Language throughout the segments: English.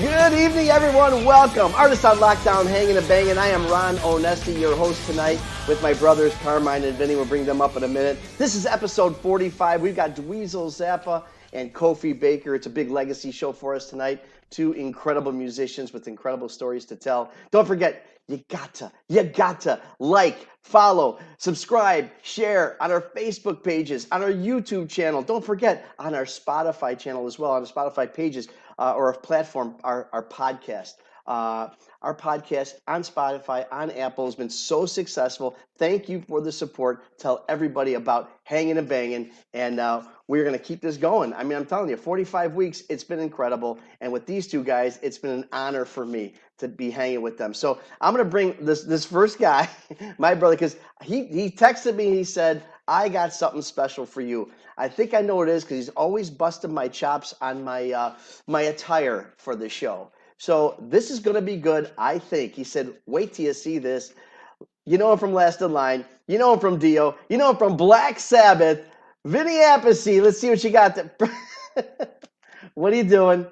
Good evening, everyone. Welcome. Artists on Lockdown, Hangin' Bangin'. I am Ron Onesti, your host tonight with my brothers Carmine and Vinny. We'll bring them up in a minute. This is episode 45. We've got Dweezil Zappa and Kofi Baker. It's a big legacy show for us tonight. Two incredible musicians with incredible stories to tell. Don't forget, you gotta like, follow, subscribe, share on our Facebook pages, on our YouTube channel. Don't forget on our Spotify channel as well, on the Spotify pages or our platform, our podcast. Our podcast on Spotify, on Apple has been so successful. Thank you for the support. Tell everybody about Hangin' Bangin', and we're going to keep this going. I mean, I'm telling you, 45 weeks, it's been incredible. And with these two guys, it's been an honor for me to be hanging with them. So I'm going to bring this first guy, my brother, because he texted me and he said, I got something special for you. I think I know what it is because he's always busting my chops on my my attire for the show. So this is going to be good, I think. He said, wait till you see this. You know him from Last in Line. You know him from Dio. You know him from Black Sabbath. Vinny Appice. Let's see what you got there. What are you doing?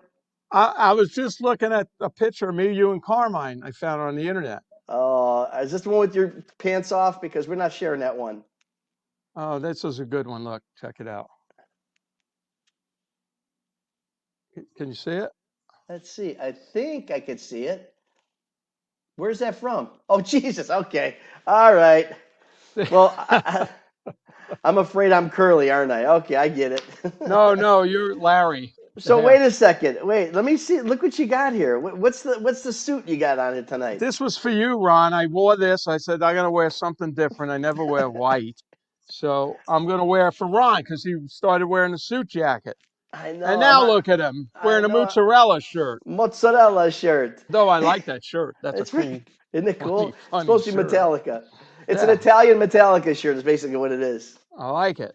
I was just looking at a picture of me, you, and Carmine I found on the internet. Oh, is this the one with your pants off? Because we're not sharing that one. Oh, this is a good one. Look, check it out. Can you see it? Let's see. I think I could see it. Where's that from? Oh, Jesus. Okay. All right. Well, I'm afraid I'm curly, aren't I? Okay, I get it. No, you're Larry. So wait a second. Wait, let me see. Look what you got here. What's the suit you got on it tonight? This was for you, Ron. I wore this. I said, I'm going to wear something different. I never wear white. So I'm going to wear it for Ron because he started wearing a suit jacket. I know. And now look at him wearing a mozzarella shirt. Mozzarella shirt. Though I like that shirt. That's it's a cool. Isn't it cool? Funny it's supposed to be shirt. Metallica. It's an Italian Metallica shirt is basically what it is. I like it.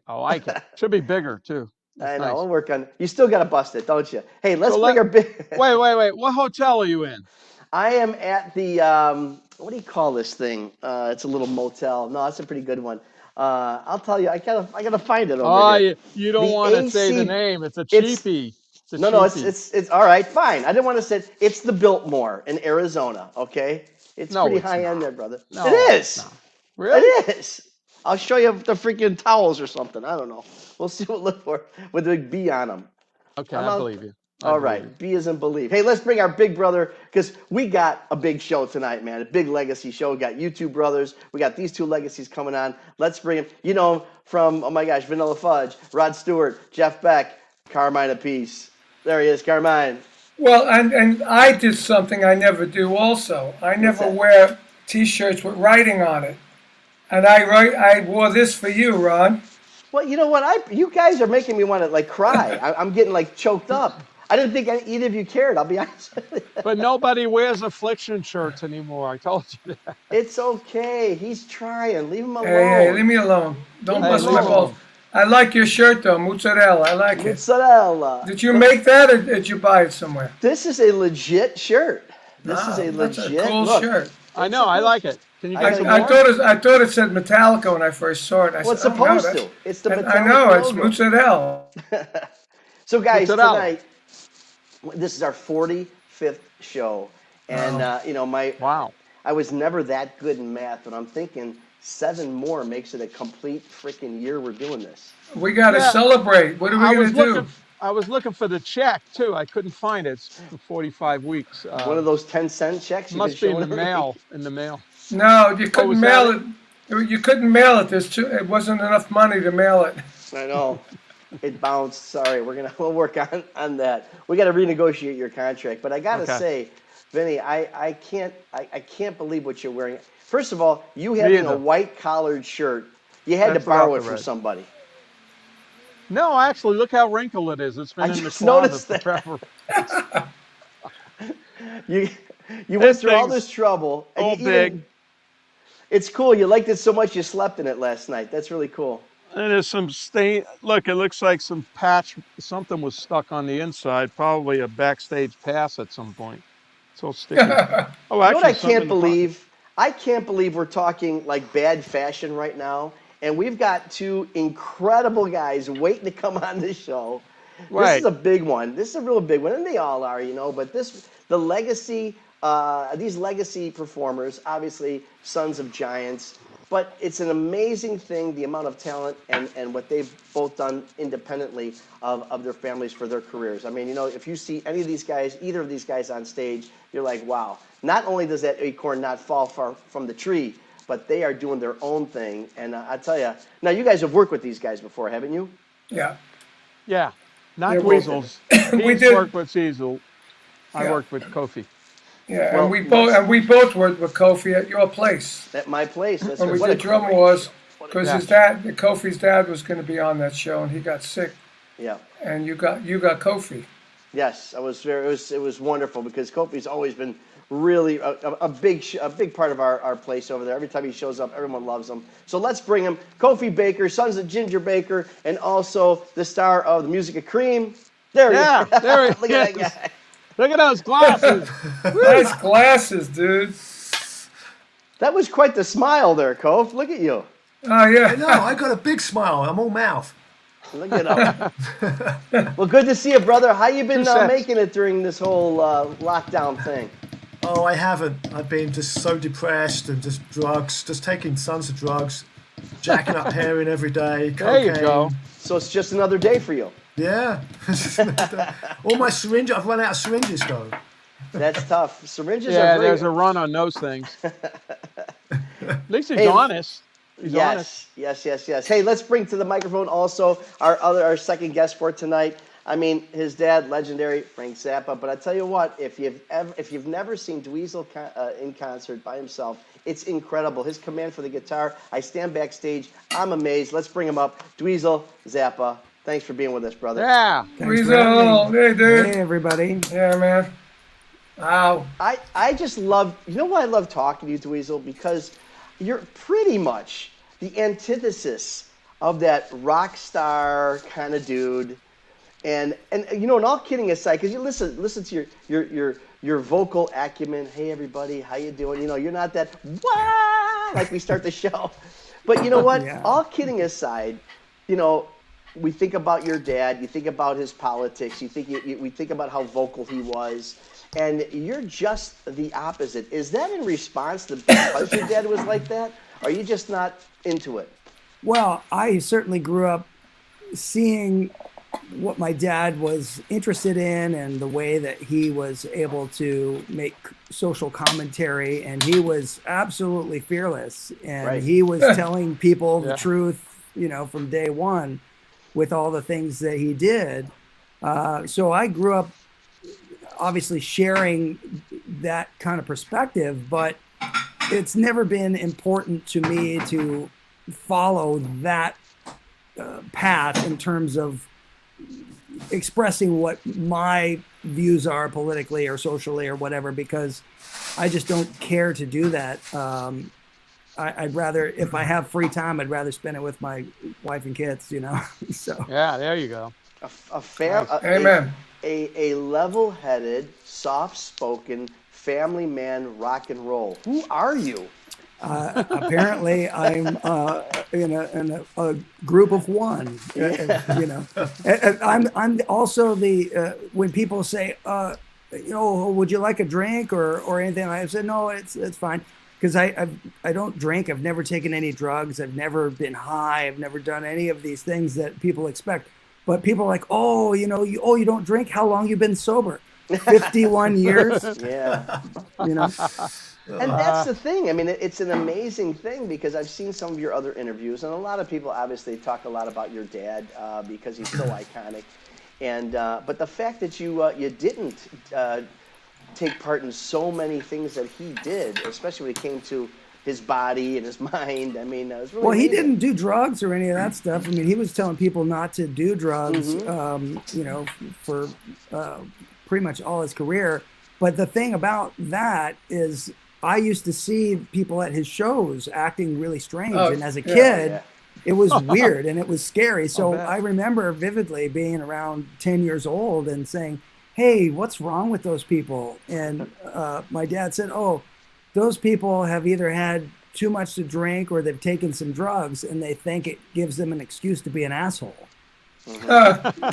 Should be bigger, too. That's I know. Nice. I'll work on it. You still got to bust it, don't you? Hey, let's bring our big... Wait. What hotel are you in? I am at the, what do you call this thing? It's a little motel. No, it's a pretty good one. I'll tell you, I gotta find it over here. You don't want to say the name. It's a cheapie. No, it's all right, fine. I didn't want to say it's the Biltmore in Arizona. Okay, it's pretty high end there, brother. No, it is. No. Really? It is. I'll show you the freaking towels or something. I don't know. We'll see what look for with a B on them. Okay, I believe you. All right, B as in believe. Hey, let's bring our big brother, because we got a big show tonight, man, a big legacy show. We got you two brothers. We got these two legacies coming on. Let's bring him. You know him from, oh my gosh, Vanilla Fudge, Rod Stewart, Jeff Beck, Carmine Appice. There he is, Carmine. Well, and I did something I never do also. I never wear T-shirts with writing on it. And I wore this for you, Ron. Well, you know what? You guys are making me want to, cry. I'm getting, choked up. I didn't think either of you cared, I'll be honest with you. But nobody wears Affliction shirts anymore. I told you that. It's okay. He's trying. Leave him alone. Hey, leave me alone. Don't bust my balls. I like your shirt, though. Mozzarella. I like it. Mozzarella. Did you make that, or did you buy it somewhere? This is a legit shirt. This is a legit. That's a cool shirt. I know. I like it. Can you I thought it said Metallica when I first saw it. Well, it's supposed to. It's the Metallica I know. logo. It's mozzarella. So, guys, tonight, this is our 45th show. And, Wow. I was never that good in math, but I'm thinking 7 more makes it a complete freaking year we're doing this. We got to celebrate. What are we going to do? I was looking for the check, too. I couldn't find it. It's for 45 weeks. One of those 10-cent checks? Must be in the mail. No, you couldn't mail it. You couldn't mail it. It wasn't enough money to mail it. I know. It bounced. Sorry, we'll work on that. We got to renegotiate your contract. But I got to say, Vinny, I can't believe what you're wearing. First of all, you having a white collared shirt, you had to borrow it from somebody. No, actually, look how wrinkled it is. It's been in the closet forever. You went through all this trouble. And big. It's cool. You liked it so much you slept in it last night. That's really cool. And there's some stain. Look, it looks like some patch. Something was stuck on the inside. Probably a backstage pass at some point. It's all sticky. Oh, actually, you know what I can't believe? I can't believe we're talking like bad fashion right now, and we've got two incredible guys waiting to come on this show. Right. This is a big one. This is a real big one, and they all are, But the legacy, these legacy performers, obviously sons of giants. But it's an amazing thing, the amount of talent and what they've both done independently of their families for their careers. I mean, if you see any of these guys, either of these guys on stage, you're like, wow. Not only does that acorn not fall far from the tree, but they are doing their own thing. And I tell you, now you guys have worked with these guys before, haven't you? Yeah. Yeah. Not Dweezil's. We did work with Dweezil. I worked with Kofi. Yeah, well, and we both worked with Kofi at your place. At my place. That's when we did Drum Wars, because Kofi's dad was going to be on that show, and he got sick. Yeah. And you got Kofi. Yes, it was wonderful because Kofi's always been really a big part of our place over there. Every time he shows up, everyone loves him. So let's bring him, Kofi Baker, sons of Ginger Baker, and also the star of the Music of Cream. There he is. There he is. Look at that guy. Look at those glasses. Nice glasses, dude. That was quite the smile there, Kof. Look at you. Oh, yeah. I know. I got a big smile. I'm all mouth. Look at him. Well, good to see you, brother. How you been making it during this whole lockdown thing? Oh, I haven't. I've been just so depressed and just drugs, just taking tons of drugs, jacking up heroin every day, cocaine. There you go. So it's just another day for you. Yeah. All my syringes, I've run out of syringes, though. That's tough. Syringes are Yeah, there's a run on those things. At least he's honest. He's honest. Yes. Hey, let's bring to the microphone also our second guest for tonight. I mean, his dad, legendary Frank Zappa. But I tell you what, if you've never seen Dweezil in concert by himself, it's incredible. His command for the guitar. I stand backstage. I'm amazed. Let's bring him up. Dweezil Zappa. Thanks for being with us, brother. Yeah. Dweezil. Hey, dude. Hey, everybody. Yeah, man. Wow. I just love, why I love talking to you, Dweezil? Because you're pretty much the antithesis of that rock star kind of dude. And and all kidding aside, because you listen to your vocal acumen. Hey, everybody, how you doing? You're not that wah like we start the show. But you know what? Yeah. All kidding aside, we think about your dad. You think about his politics. We think about how vocal he was, and you're just the opposite. Is that in response to because your dad was like that? Or are you just not into it? Well, I certainly grew up seeing what my dad was interested in and the way that he was able to make social commentary, and he was absolutely fearless, and he was telling people the truth, from day one with all the things that he did. So I grew up obviously sharing that kind of perspective, but it's never been important to me to follow that path in terms of expressing what my views are politically or socially or whatever, because I just don't care to do that. I'd rather, if I have free time, I'd rather spend it with my wife and kids, So yeah, there you go. Amen. A level-headed, soft-spoken, family man, rock and roll. Who are you? Apparently, I'm in a group of one. I'm also the when people say, would you like a drink or anything? I said no, it's fine, because I don't drink. I've never taken any drugs. I've never been high. I've never done any of these things that people expect. But people are like, you don't drink? How long you been sober? 51 years. Yeah. And that's the thing. I mean, it's an amazing thing because I've seen some of your other interviews, and a lot of people obviously talk a lot about your dad because he's so iconic. And but the fact that you didn't take part in so many things that he did, especially when it came to his body and his mind. I mean, it was really he amazing. didn't do drugs or any of that stuff. I mean, he was telling people not to do drugs, for pretty much all his career. But the thing about that is I used to see people at his shows acting really strange. And as a kid, it was weird and it was scary. So I remember vividly being around 10 years old and saying, hey, what's wrong with those people? And my dad said, oh, those people have either had too much to drink or they've taken some drugs and they think it gives them an excuse to be an asshole.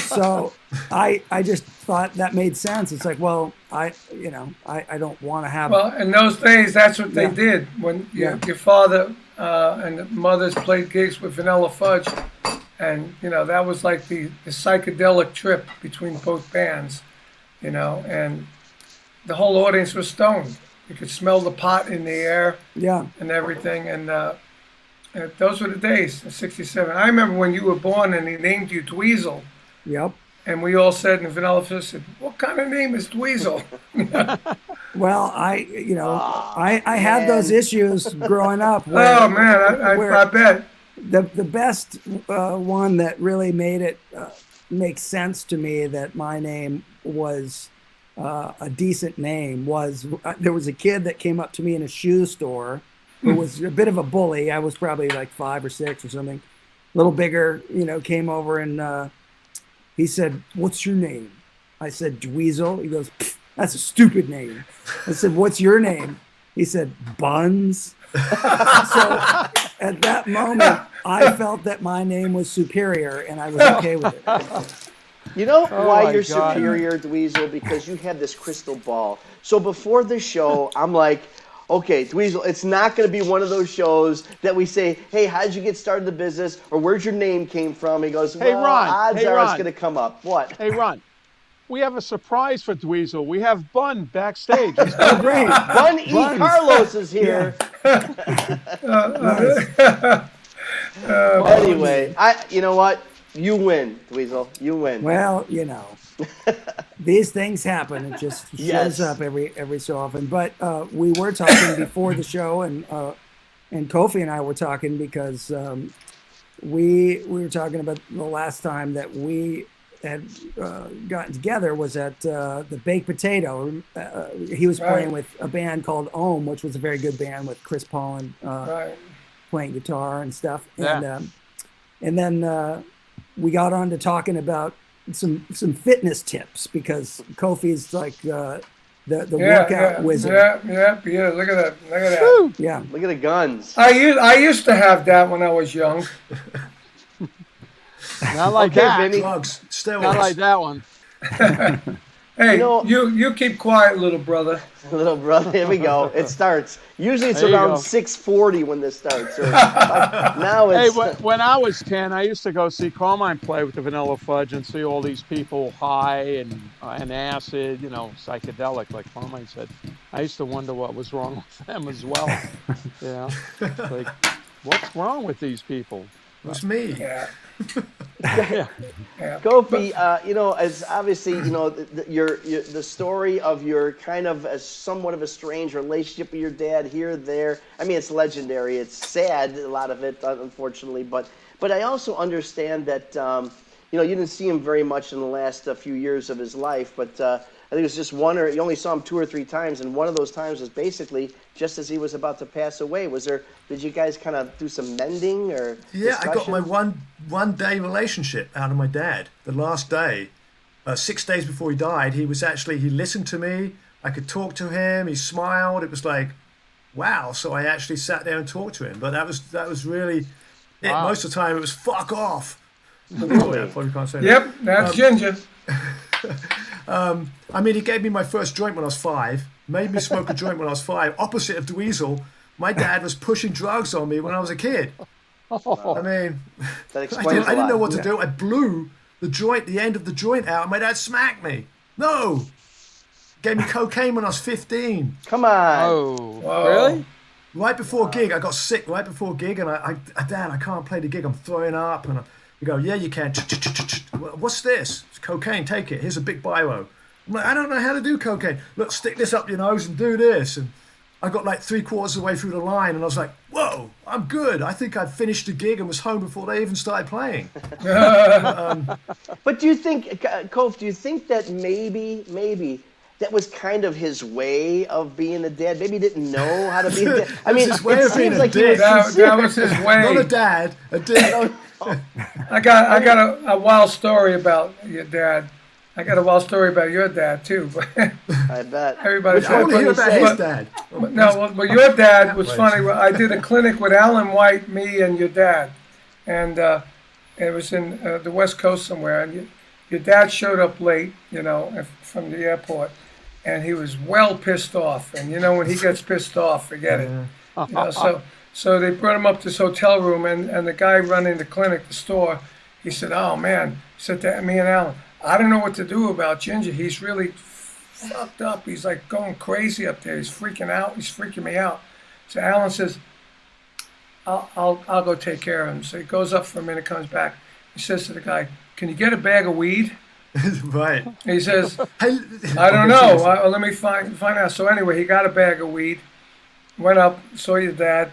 So I just thought that made sense. It's like, well, I don't want to have. Well, in those days, that's what they did. When your father and the mothers played gigs with Vanilla Fudge, and that was like the psychedelic trip between both bands, and the whole audience was stoned. You could smell the pot in the air, and everything, and those were the days, in '67. I remember when you were born and he named you Dweezil. Yep. And we all said, and Vanilla Fudge said, what kind of name is Dweezil? Well, I had those issues growing up. Oh, man, I bet. The best one that really made it make sense to me that my name was a decent name was there was a kid that came up to me in a shoe store who was a bit of a bully. I was probably like 5 or 6 or something, a little bigger, came over and he said, what's your name? I said, Dweezil. He goes, that's a stupid name. I said, what's your name? He said, Buns. So at that moment, I felt that my name was superior and I was okay with it. You know why you're superior, Dweezil? Because you have this crystal ball. So before the show, I'm like, okay, Dweezil, it's not going to be one of those shows that we say, hey, how'd you get started in the business? Or where'd your name came from? He goes, well, odds are it's going to come up. What? Hey, Ron, we have a surprise for Dweezil. We have Bun backstage. He's great. Bun E. Carlos is here. Anyway, you know what? You win, Dweezil. You win. Well, these things happen. It just shows up every so often. But we were talking before the show, and Kofi and I were talking because we were talking about the last time that we had gotten together was at the Baked Potato. He was playing with a band called Ohm, which was a very good band with Chris Paul playing guitar and stuff. Yeah. And then we got on to talking about some fitness tips because Kofi's like the workout wizard. Yeah. Look at that. Yeah. Look at the guns. I used to have that when I was young. Not like that. Vinny. Drugs, steroids. Not like that one. Hey, you keep quiet, little brother. Little brother, here we go. It starts. Usually it's around 6:40 when this starts. Now it's... Hey, when I was 10, I used to go see Carmine play with the Vanilla Fudge and see all these people high and acid, psychedelic, like Carmine said. I used to wonder what was wrong with them as well. Like, what's wrong with these people? It was me. Yeah. Kofi, as obviously, the story of your kind of somewhat of a strange relationship with your dad here, there. I mean, it's legendary. It's sad, a lot of it, unfortunately. But I also understand that, you didn't see him very much in the last few years of his life. But I think it was just you only saw him 2 or 3 times, and one of those times was basically just as he was about to pass away. Did you guys kind of do some mending or discussion? I got my one day relationship out of my dad. The last day, 6 days before he died, he listened to me. I could talk to him. He smiled. It was like, wow. So I actually sat there and talked to him. But that was really it. Wow. Most of the time it was fuck off. Really? I probably can't say that. Yep, that's Ginger. I mean, he gave me my first joint when I was 5, made me smoke a joint when I was 5. Opposite of Dweezil, my dad was pushing drugs on me when I was a kid. I mean, That explains I didn't know what to to do. I blew the end of the joint out, and my dad smacked me. No! gave me cocaine when I was 15. Come on. Oh, Whoa. really? Right before a gig, I got sick right before a gig, and Dad, I can't play the gig. I'm throwing up, and you go, yeah, you can. What's this? It's cocaine. Take it. Here's a big biro. I'm like, I don't know how to do cocaine. Look, stick this up your nose and do this. And I got like 3/4 of the way through the line, and I was like, whoa, I'm good. I think I'd finished the gig and was home before they even started playing. But do you think, Kof, do you think that maybe that was kind of his way of being a dad? Maybe he didn't know how to be a dad. I mean, his way it of being seems a like he dick. was That was his way. Not a dad, a dick. I got a wild story about your dad. I got a wild story about your dad too. But I bet. everybody's I want to hear about his But- dad. well, your dad was Right. funny. I did a clinic with Alan White, me, and your dad, and it was in the West Coast somewhere. And your dad showed up late, from the airport, and he was well pissed off. And when he gets pissed off, forget it. So they brought him up to this hotel room, and the guy running the clinic, the store, he said, "Oh man," he said to me and Alan, "I don't know what to do about Ginger. He's really fucked up. He's like going crazy up there. He's freaking out. He's freaking me out." So Alan says, I'll go take care of him. So he goes up for a minute, comes back. He says to the guy, "Can you get a bag of weed?" Right. He says, Hey, "I don't know. Let me find out." So anyway, he got a bag of weed, went up, saw your dad.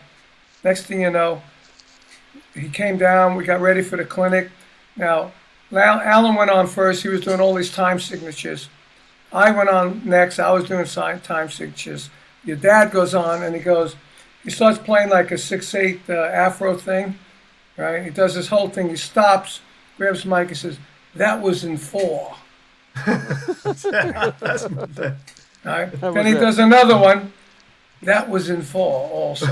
Next thing you know, he came down. We got ready for the clinic. Now, Alan went on first. He was doing all these time signatures. I went on next. I was doing time signatures. Your dad goes on, and he starts playing like a 6/8 Afro thing, right? He does this whole thing. He stops, grabs the mic, and says, "That was in 4." That's Right? That Then was he it. does another one. That was in 4 also.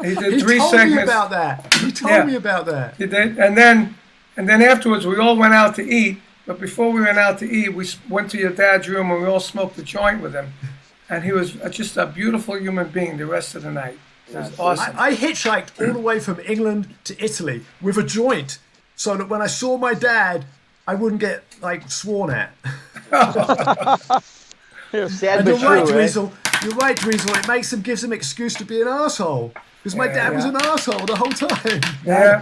He did He 3 told me segments. about that. He told Yeah. me about that. He did, and then afterwards we all went out to eat. But before we went out to eat, we went to your dad's room and we all smoked a joint with him. And he was just a beautiful human being the rest of the night. It was awesome. I hitchhiked all the way from England to Italy with a joint, so that when I saw my dad, I wouldn't get like sworn at. Sad And but you're right, true, right? Dweezil. You're right, Dweezil. It gives him excuse to be an asshole. Because my dad was Yeah. an asshole the whole time.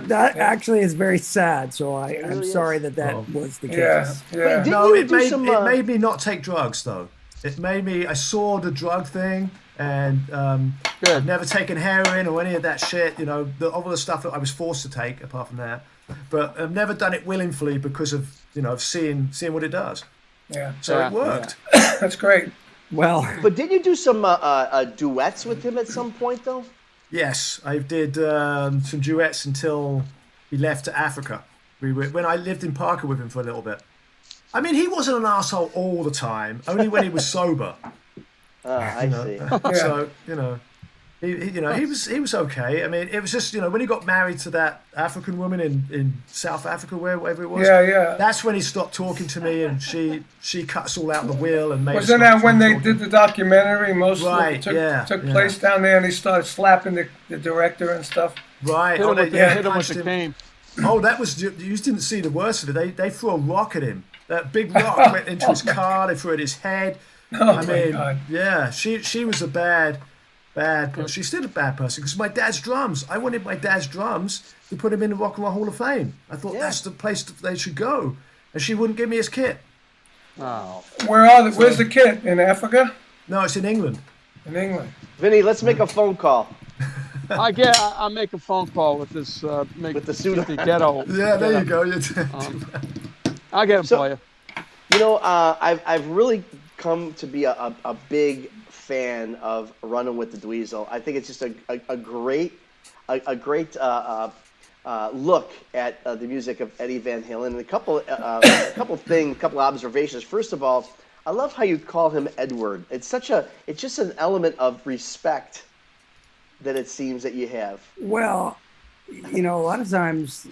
That actually is very sad. So I'm really sorry is. that was the case. Yeah, yeah. Didn't No, you it do made, some, it made me not take drugs, though. It made me, I saw the drug thing, and Good. I've never taken heroin or any of that shit, all the stuff that I was forced to take, apart from that. But I've never done it willingly because of, of seeing what it does. Yeah. So Yeah, it worked. That's great. Well, But did you do some duets with him at some point, though? Yes, I did some duets until he left to Africa. When I lived in Parker with him for a little bit. I mean, he wasn't an asshole all the time, only when he was sober. I see. So he was okay. I mean, it was just when he got married to that African woman in South Africa, wherever it was. Yeah, yeah. That's when he stopped talking to me, and she cut us all out the will and made. Wasn't us that when they talking. did the documentary? Most Right, of it took yeah. place down there, and he started slapping the director and stuff. Right? Hit him with, they hit him with punched the him. cane. Oh, that was, you didn't see the worst of it. They threw a rock at him. That big rock went into his car. They threw it at his head. Oh my God. Yeah, she was a bad person. She's still a bad person because my dad's drums. I wanted my dad's drums to put him in the Rock and Roll Hall of Fame. I thought that's the place that they should go. And she wouldn't give me his kit. Oh. Where's the kid? In Africa? No, it's in England. In England. Vinny, let's make a phone call. I'll make a phone call with this. With the suit get the ghetto. Yeah, there you go. I'll get him So- for you. I've really come to be a big fan of Running with the Dweezil. I think it's just a great look at the music of Eddie Van Halen. And a couple observations. First of all, I love how you call him Edward. It's just an element of respect that it seems that you have. well, a lot of times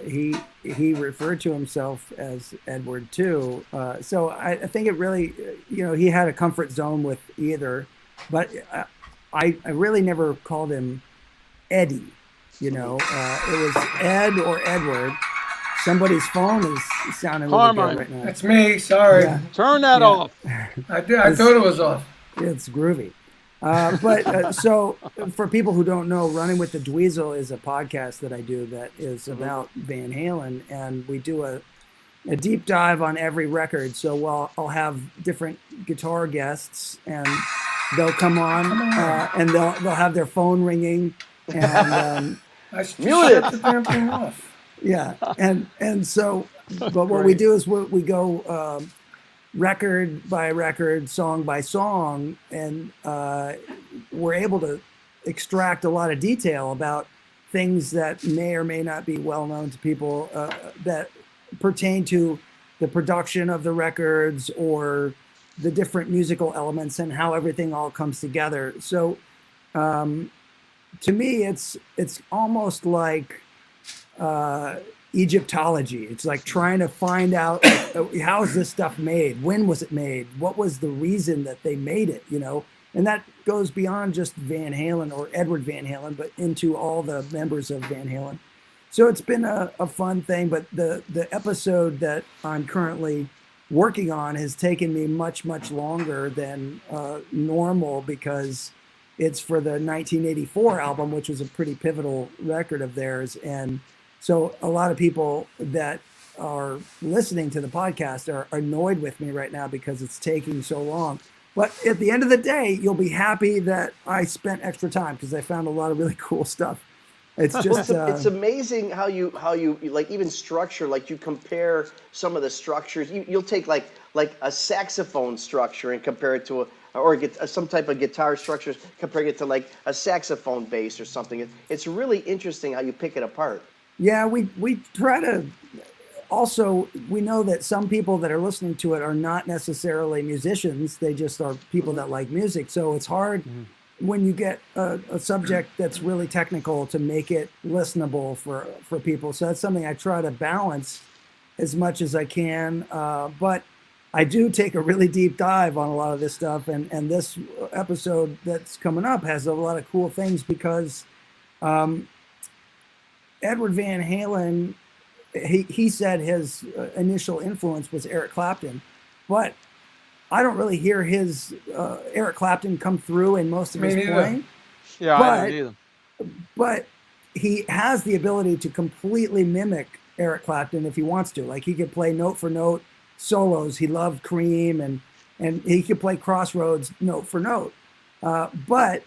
he referred to himself as Edward too. So I think it really, he had a comfort zone with either, but I really never called him Eddie. It was Ed or Edward. Somebody's phone is sounding really Carmine. good right now. That's me. Sorry. Yeah. Turn that Yeah. off. I did. I thought it was off. It's groovy. So for people who don't know, Running with the Dweezil is a podcast that I do that is about Van Halen, and we do a deep dive on every record. So I'll have different guitar guests, and they'll come on, and they'll have their phone ringing, and I shut the damn thing off. yeah, and so, but what we do is we go record by record, song by song, and we're able to extract a lot of detail about things that may or may not be well known to people that pertain to the production of the records or the different musical elements and how everything all comes together. So to me, it's almost like Egyptology. It's like trying to find out, like, how is this stuff made? When was it made? What was the reason that they made it? And that goes beyond just Van Halen or Edward Van Halen, but into all the members of Van Halen. So it's been a fun thing, but the episode that I'm currently working on has taken me much, much longer than normal, because it's for the 1984 album, which was a pretty pivotal record of theirs. And so a lot of people that are listening to the podcast are annoyed with me right now because it's taking so long. But at the end of the day, you'll be happy that I spent extra time, because I found a lot of really cool stuff. It's just it's amazing how you like even structure, like you compare some of the structures. You'll take like a saxophone structure and compare it to some type of guitar structures, comparing it to like a saxophone bass or something. It's really interesting how you pick it apart. Yeah, we try to. Also, we know that some people that are listening to it are not necessarily musicians. They just are people that like music. So it's hard when you get a subject that's really technical to make it listenable for people. So that's something I try to balance as much as I can. But I do take a really deep dive on a lot of this stuff. And this episode that's coming up has a lot of cool things, because Edward Van Halen, he said his initial influence was Eric Clapton, but I don't really hear his Eric Clapton come through in most of his playing. Yeah, I don't either. But he has the ability to completely mimic Eric Clapton if he wants to. Like, he could play note for note solos. He loved Cream, and he could play Crossroads note for note. But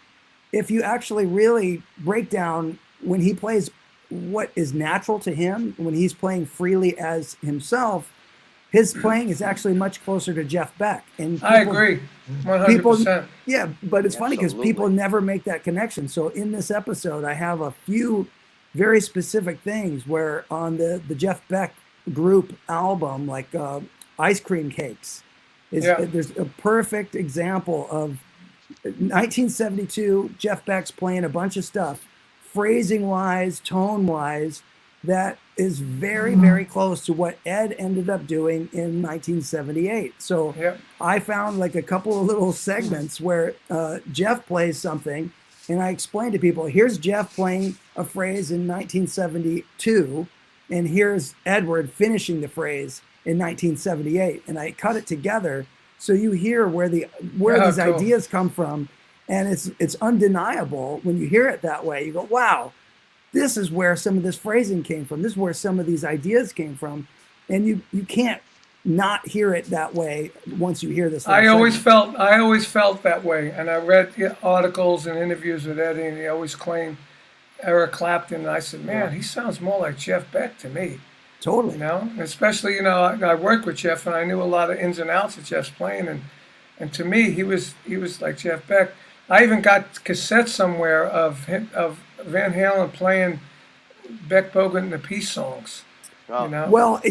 if you actually really break down when he plays what is natural to him, when he's playing freely as himself, his playing is actually much closer to Jeff Beck. And people, I agree, 100%. Yeah, but it's funny because people never make that connection. So in this episode, I have a few very specific things where on the Jeff Beck group album, like Ice Cream Cakes, there's a perfect example of 1972, Jeff Beck's playing a bunch of stuff, phrasing-wise, tone-wise, that is very, very close to what Ed ended up doing in 1978. So I found like a couple of little segments where Jeff plays something, and I explained to people, here's Jeff playing a phrase in 1972, and here's Edward finishing the phrase in 1978. And I cut it together so you hear where these ideas come from. And it's undeniable when you hear it that way. You go, wow, this is where some of this phrasing came from. This is where some of these ideas came from. And you can't not hear it that way once you hear this. I always felt that way. And I read articles and interviews with Eddie, and he always claimed Eric Clapton. And I said, man, he sounds more like Jeff Beck to me. Totally. You know, especially, I worked with Jeff, and I knew a lot of ins and outs of Jeff's playing. And to me, he was like Jeff Beck. I even got cassettes somewhere of Van Halen playing Beck, Bogan, and the Appice songs. Oh. Well,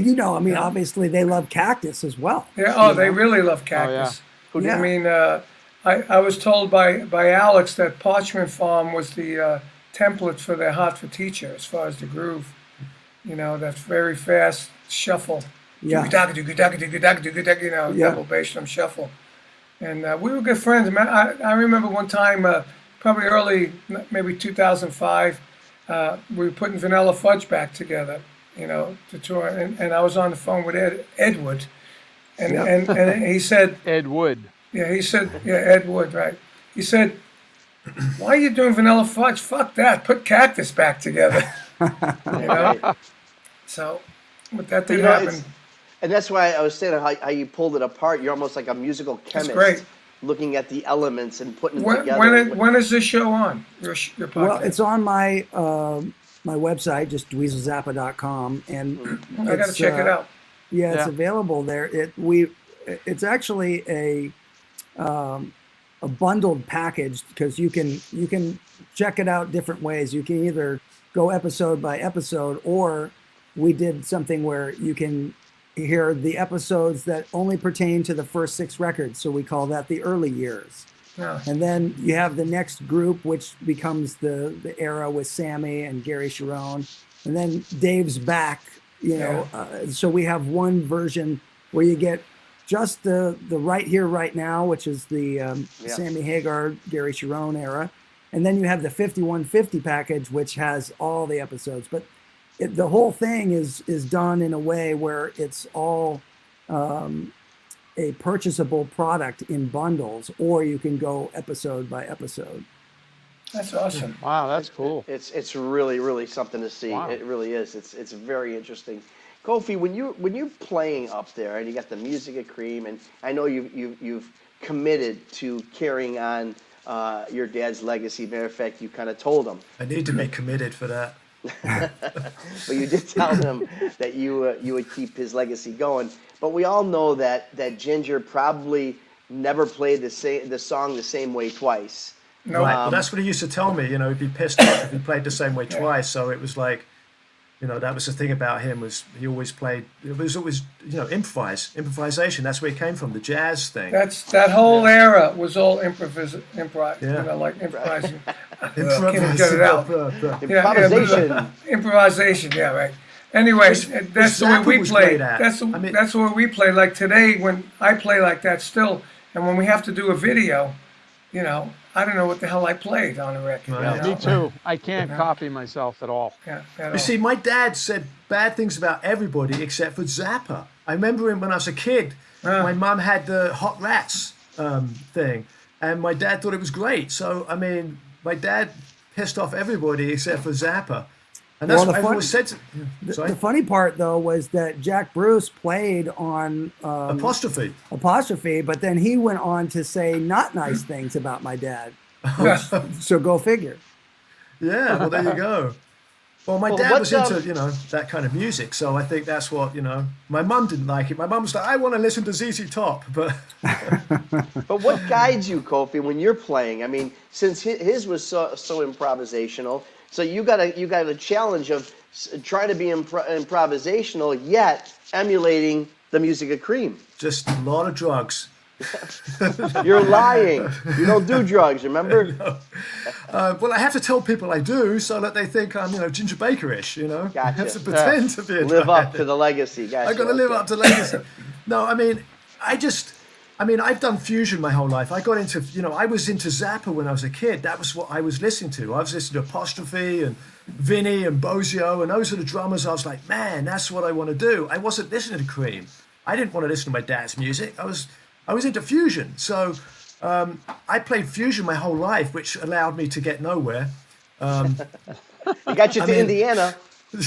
obviously they love Cactus as well. Yeah. They really love Cactus. Oh, yeah. I mean, I was told by Alex that Parchment Farm was the template for their Hot for Teacher as far as the groove. That very fast shuffle. Yeah. Double bass drum shuffle. And we were good friends. I remember one time, probably early, maybe 2005, we were putting Vanilla Fudge back together, to tour. And I was on the phone with Edward, and he said, Ed Wood. yeah, he said, yeah, Ed Wood, right? He said, why are you doing vanilla fudge? Fuck that. Put Cactus back together. You know? So, but that did happen. And that's why I was saying how you pulled it apart. You're almost like a musical chemist. That's great. Looking at the elements and putting them together. When is this show on? Your podcast? Well, it's on my my website, just dweezilzappa.com, and I got to check it out. Yeah, it's available there. It's actually a bundled package because you can check it out different ways. You can either go episode by episode, or we did something where you can hear the episodes that only pertain to the first 6 records. So we call that the early years. Yeah. And then you have the next group, which becomes the era with Sammy and Gary Sharon. And then Dave's back, you know. So we have one version where you get just the Right Here, Right Now, which is the Sammy Hagar, Gary Sharon era. And then you have the 5150 package, which has all the episodes. But the whole thing is done in a way where it's all a purchasable product in bundles, or you can go episode by episode. That's awesome. Wow, that's cool. It's really, really something to see. Wow. It really is. It's very interesting. Kofi, when you're playing up there and you got the music of Cream, and I know you've committed to carrying on your dad's legacy. Matter of fact, you kind of told him. I need to be committed for that. But you did tell him that you would keep his legacy going. But we all know that Ginger probably never played the song the same way twice. No, right. Well, that's what he used to tell me. You know, he'd be pissed off if he played the same way twice. So it was like, you know, that was the thing about him, was he always played. It was always, you know, improvisation. That's where he came from, the jazz thing. That whole era was all improvising. You know, like improvising. Improvisation. Improvisation. Yeah, right. Anyway, that's the way we play. That's the way we play. Like today, when I play like that still, and when we have to do a video, you know, I don't know what the hell I played on the record. Right. You know? Me too. I can't copy myself at all. Yeah, you see, my dad said bad things about everybody except for Zappa. I remember him when I was a kid. My mum had the Hot Rats thing, and my dad thought it was great. So, I mean, my dad pissed off everybody except for Zappa. And that's what I've always said. The funny part, though, was that Jack Bruce played on Apostrophe, but then he went on to say not nice things about my dad. So go figure. Yeah, well, there you go. Well, my dad was into, you know, that kind of music, so I think that's what, you know, my mum didn't like it. My mum was like, I want to listen to ZZ Top, but... But what guides you, Kofi, when you're playing? I mean, since his was so improvisational, so you got a challenge of trying to be improvisational, yet emulating the music of Cream. Just a lot of drugs. You're lying. You don't do drugs, remember? No. Well, I have to tell people I do, so that they think I'm, you know, Ginger Baker-ish, you know? Gotcha. I have to pretend to be a live up to the legacy. Gotcha. I've got to live up to the legacy. No, I mean, I've done fusion my whole life. I got into, you know, I was into Zappa when I was a kid. That was what I was listening to. I was listening to Apostrophe and Vinny and Bozio, and those are the drummers. I was like, man, that's what I want to do. I wasn't listening to Cream. I didn't want to listen to my dad's music. I was into fusion. So I played fusion my whole life, which allowed me to get nowhere. It got you to Indiana.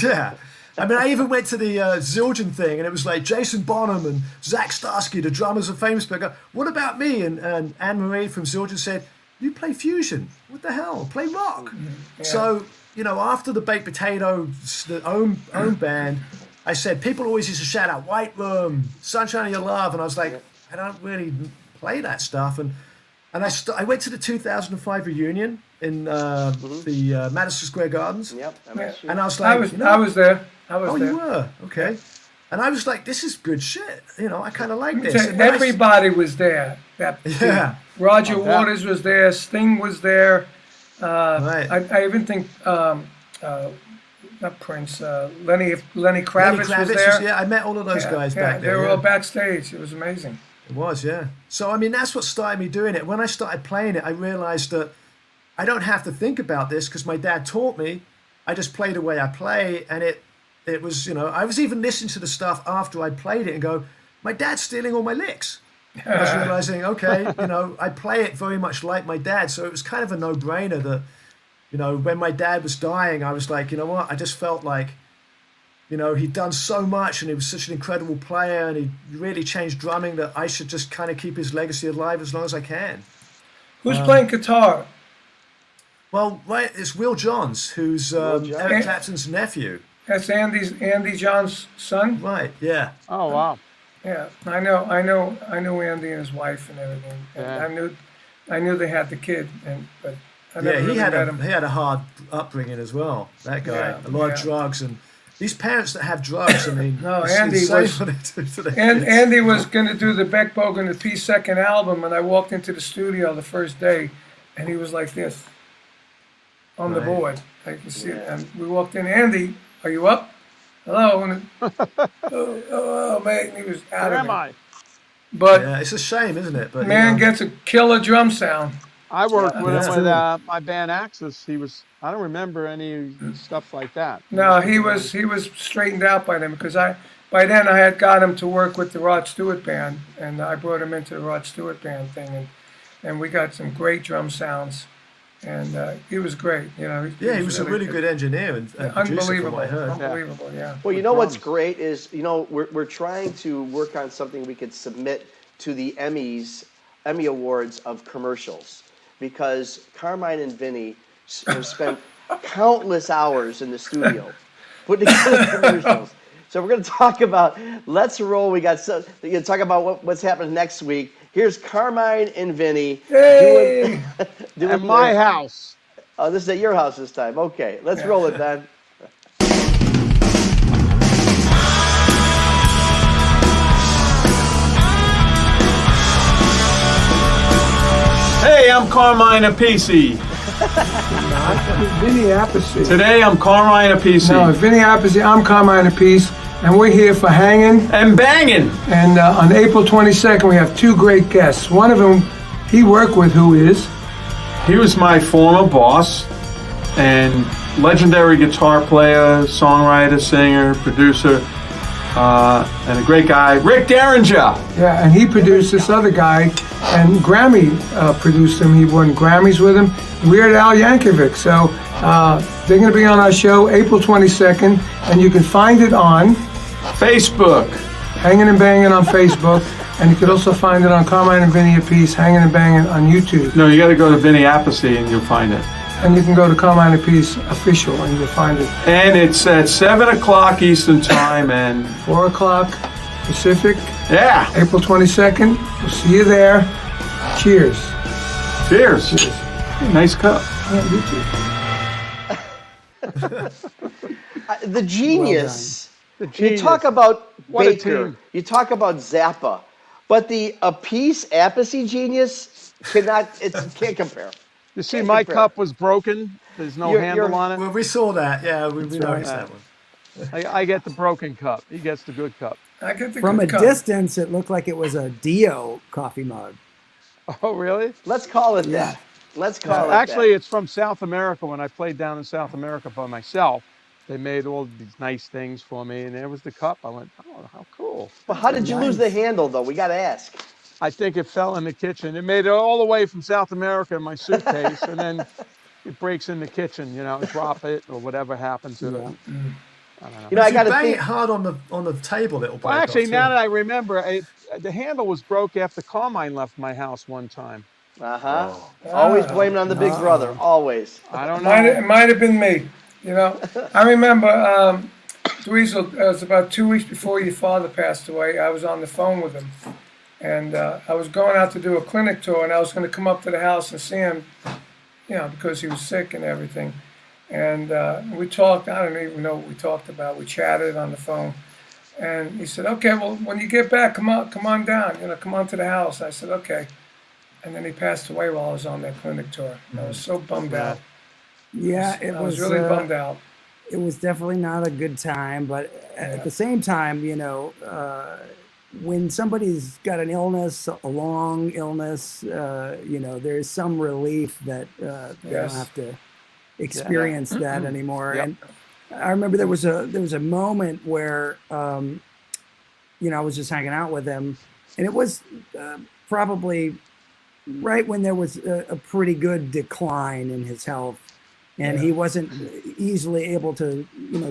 Yeah. I mean, I even went to the Zildjian thing, and it was like Jason Bonham and Zach Starsky, the drummers of Famous. But I go, what about me? And Anne-Marie from Zildjian said, you play fusion. What the hell? Play rock. Yeah. So, you know, after the Baked Potato, the own band, I said, people always used to shout out, White Room, Sunshine of Your Love. And I was like, I don't really play that stuff. And I went to the 2005 reunion in the Madison Square Gardens. Yep. And I was like, I was there. You were? Okay. Yeah. And I was like, this is good shit. You know, I kind of like this. Everybody was there. Roger Waters was there. Sting was there. Right. I even think, not Prince, Lenny Kravitz was there. I met all of those guys back there. They were all backstage. It was amazing. It was, yeah. So, I mean, that's what started me doing it. When I started playing it, I realized that I don't have to think about this because my dad taught me. I just play the way I play, and it was, you know, I was even listening to the stuff after I played it and go, my dad's stealing all my licks. I was realizing, okay, I play it very much like my dad. So it was kind of a no-brainer that, when my dad was dying, I was like, you know what? I just felt like, he'd done so much and he was such an incredible player and he really changed drumming that I should just kind of keep his legacy alive as long as I can. Who's playing guitar? Well, right, it's Will Johns, who's Eric Clapton's nephew. That's Andy John's son? Right, yeah. Oh, wow. Yeah, I know Andy and his wife and everything. And Yeah. I knew they had the kid, but I never really he had met him. a hard upbringing as well. That guy, Yeah, a lot of drugs, and these parents that have drugs. I mean, No, it's Andy insane was- what they do to their And kids. Andy was going to do the Beck Bogan and Appice second album, and I walked into the studio the first day, and he was like this on the Right. board. I can see it. And we walked in. Andy, are you up? Hello. And, oh, mate. And he was out Where of am it. I? But Yeah, it's a shame, isn't it? But man gets a killer drum sound. I worked with that's him with true. my band Axis. I don't remember any stuff like that. No, he was straightened out by them because by then I had got him to work with the Rod Stewart band, and I brought him into the Rod Stewart band thing, and we got some great drum sounds, and he was great. He was a really good engineer and producer, from unbelievable, what I heard. unbelievable. Yeah. Well, you know what's great is, we're trying to work on something we could submit to the Emmy Awards of commercials, because Carmine and Vinny have spent countless hours in the studio putting together commercials. So we're going to talk about Let's Roll. We're going to talk about what's happening next week. Here's Carmine and Vinny Hey! doing At my their- house. Oh, this is at your house this time. Okay, let's roll it, Ben. Hey, I'm Carmine Appice. Vinny Appice. Today I'm Carmine Appice. No, Vinny Appice. I'm Carmine Appice, and we're here for Hangin'. And Bangin'. And on April 22nd, we have two great guests. One of them he worked with, who is He was my former boss and legendary guitar player, songwriter, singer, producer, and a great guy, Rick Derringer. Yeah, and he produced this other guy, and Grammy produced him. He won Grammys with him, Weird Al Yankovic. So they're going to be on our show April 22nd, and you can find it on Facebook. Hangin' and Bangin' on Facebook, and you can also find it on Carmine and Vinny Appice, Hangin' and Bangin' on YouTube. No, you got to go to Vinny Appice and you'll find it. And you can go to Carmine Appice Official, and you'll find it. And it's at 7 o'clock Eastern Time, and 4 o'clock Pacific, yeah, April 22nd. We'll see you there. Cheers. cheers. Nice cup. Yeah, you too. The genius. The You genius. talk about What a Baker. team. You talk about Zappa, but the Appice genius can't compare. You see, Can't my compare. cup was broken. There's no You're- handle you're- on it. Well, we saw that. Yeah, we noticed right. that one. I get the broken cup. He gets the good cup. I get the From a good cup. distance, it looked like it was a Dio coffee mug. Oh, really? Let's call it that. Let's call it Actually, that. it's from South America. When I played down in South America by myself, they made all these nice things for me, and there was the cup. I went, oh, how cool. But how did you lose the handle, though? We got to ask. I think it fell in the kitchen. It made it all the way from South America in my suitcase, and then it breaks in the kitchen, drop it or whatever happened to it. I don't know. I If got you to bang think. it hard on the table, it'll break Well, actually, off, now too. that I remember, the handle was broke after Carmine left my house one time. Uh-huh. Always blame it on the big brother. Always. I don't It know. might have been me. I remember Dweezil, it was about 2 weeks before your father passed away. I was on the phone with him, and I was going out to do a clinic tour, and I was going to come up to the house and see him, because he was sick and everything. And we talked. I don't even know what we talked about. We chatted on the phone, and he said, "Okay, well, when you get back, come on down. Come on to the house." I said, "Okay." And then he passed away while I was on that clinic tour. And I was so bummed out. Yeah, it I was was really bummed out. It was definitely not a good time, but at the same time, when somebody's got an illness, a long illness, there's some relief that they Yes. don't have to experience that Mm-hmm. anymore. Yep. And I remember there was a moment where I was just hanging out with him, and it was probably right when there was a pretty good decline in his health, and he wasn't easily able to,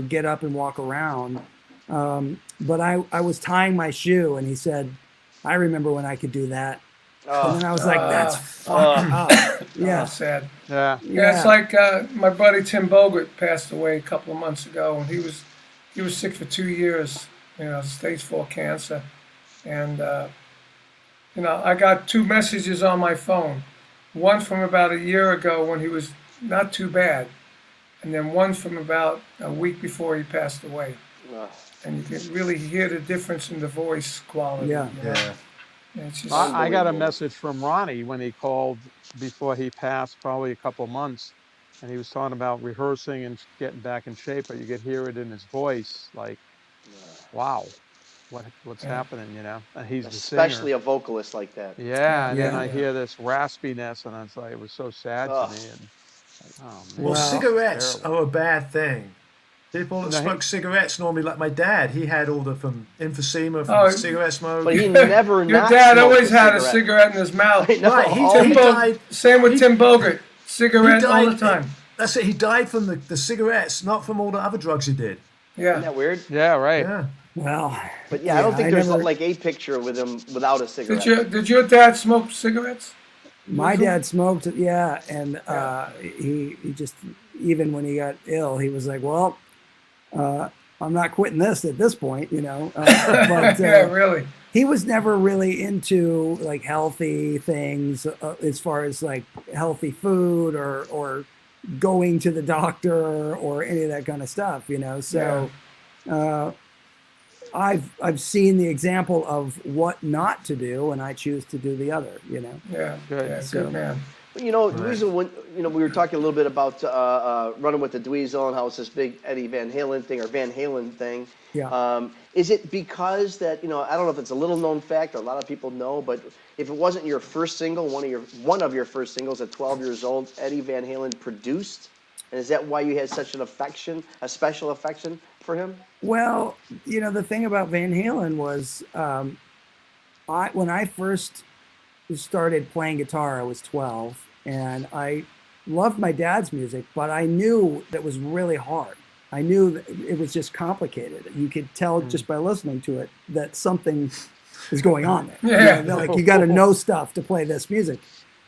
get up and walk around. But I was tying my shoe, and he said, "I remember when I could do that." And then I was like, "That's fucked up." Yeah, sad. Yeah. It's like my buddy Tim Bogert passed away a couple of months ago, and he was sick for 2 years, stage 4 cancer, and I got 2 messages on my phone, one from about a year ago when he was not too bad, and then one from about a week before he passed away, and you can really hear the difference in the voice quality. Yeah. It's just I got a message from Ronnie when he called before he passed, probably a couple of months, and he was talking about rehearsing and getting back in shape, but you could hear it in his voice, like, wow, what's happening, And he's especially the a vocalist like that. singer. Yeah, and then I hear this raspiness, and it's like, it was so sad to me. And oh, man. Well, cigarettes are a bad thing. People that smoke cigarettes normally, like my dad, he had all the from emphysema from cigarette smoke. But he never. Your dad always had a cigarette in his mouth. Right, he died. Same with Tim Bogert, cigarette all the time. That's it. He died from the cigarettes, not from all the other drugs he did. Yeah. Isn't that weird? Yeah, right. Yeah. Well, but I don't think there's like a picture with him without a cigarette. Did your dad smoke cigarettes? My dad smoked, and he just, even when he got ill, he was like, "Well, I'm not quitting this at this point," But really. He was never really into like healthy things as far as like healthy food or going to the doctor or any of that kind of stuff, So I've seen the example of what not to do, and I choose to do the other, Yeah, Good. Good man. Dweezil, when we were talking a little bit about running with the Dweezil and how it's this big Eddie Van Halen thing or Van Halen thing. Yeah. Is it because that I don't know if it's a little known fact or a lot of people know, but if it wasn't your first single, one of your first singles at 12 years old, Eddie Van Halen produced, and is that why you had such a special affection for him? Well, the thing about Van Halen was, when I first started playing guitar, I was 12, and I loved my dad's music, but I knew that was really hard. I knew that it was just complicated. You could tell just by listening to it that something is going on there. Yeah. You got to know stuff to play this music.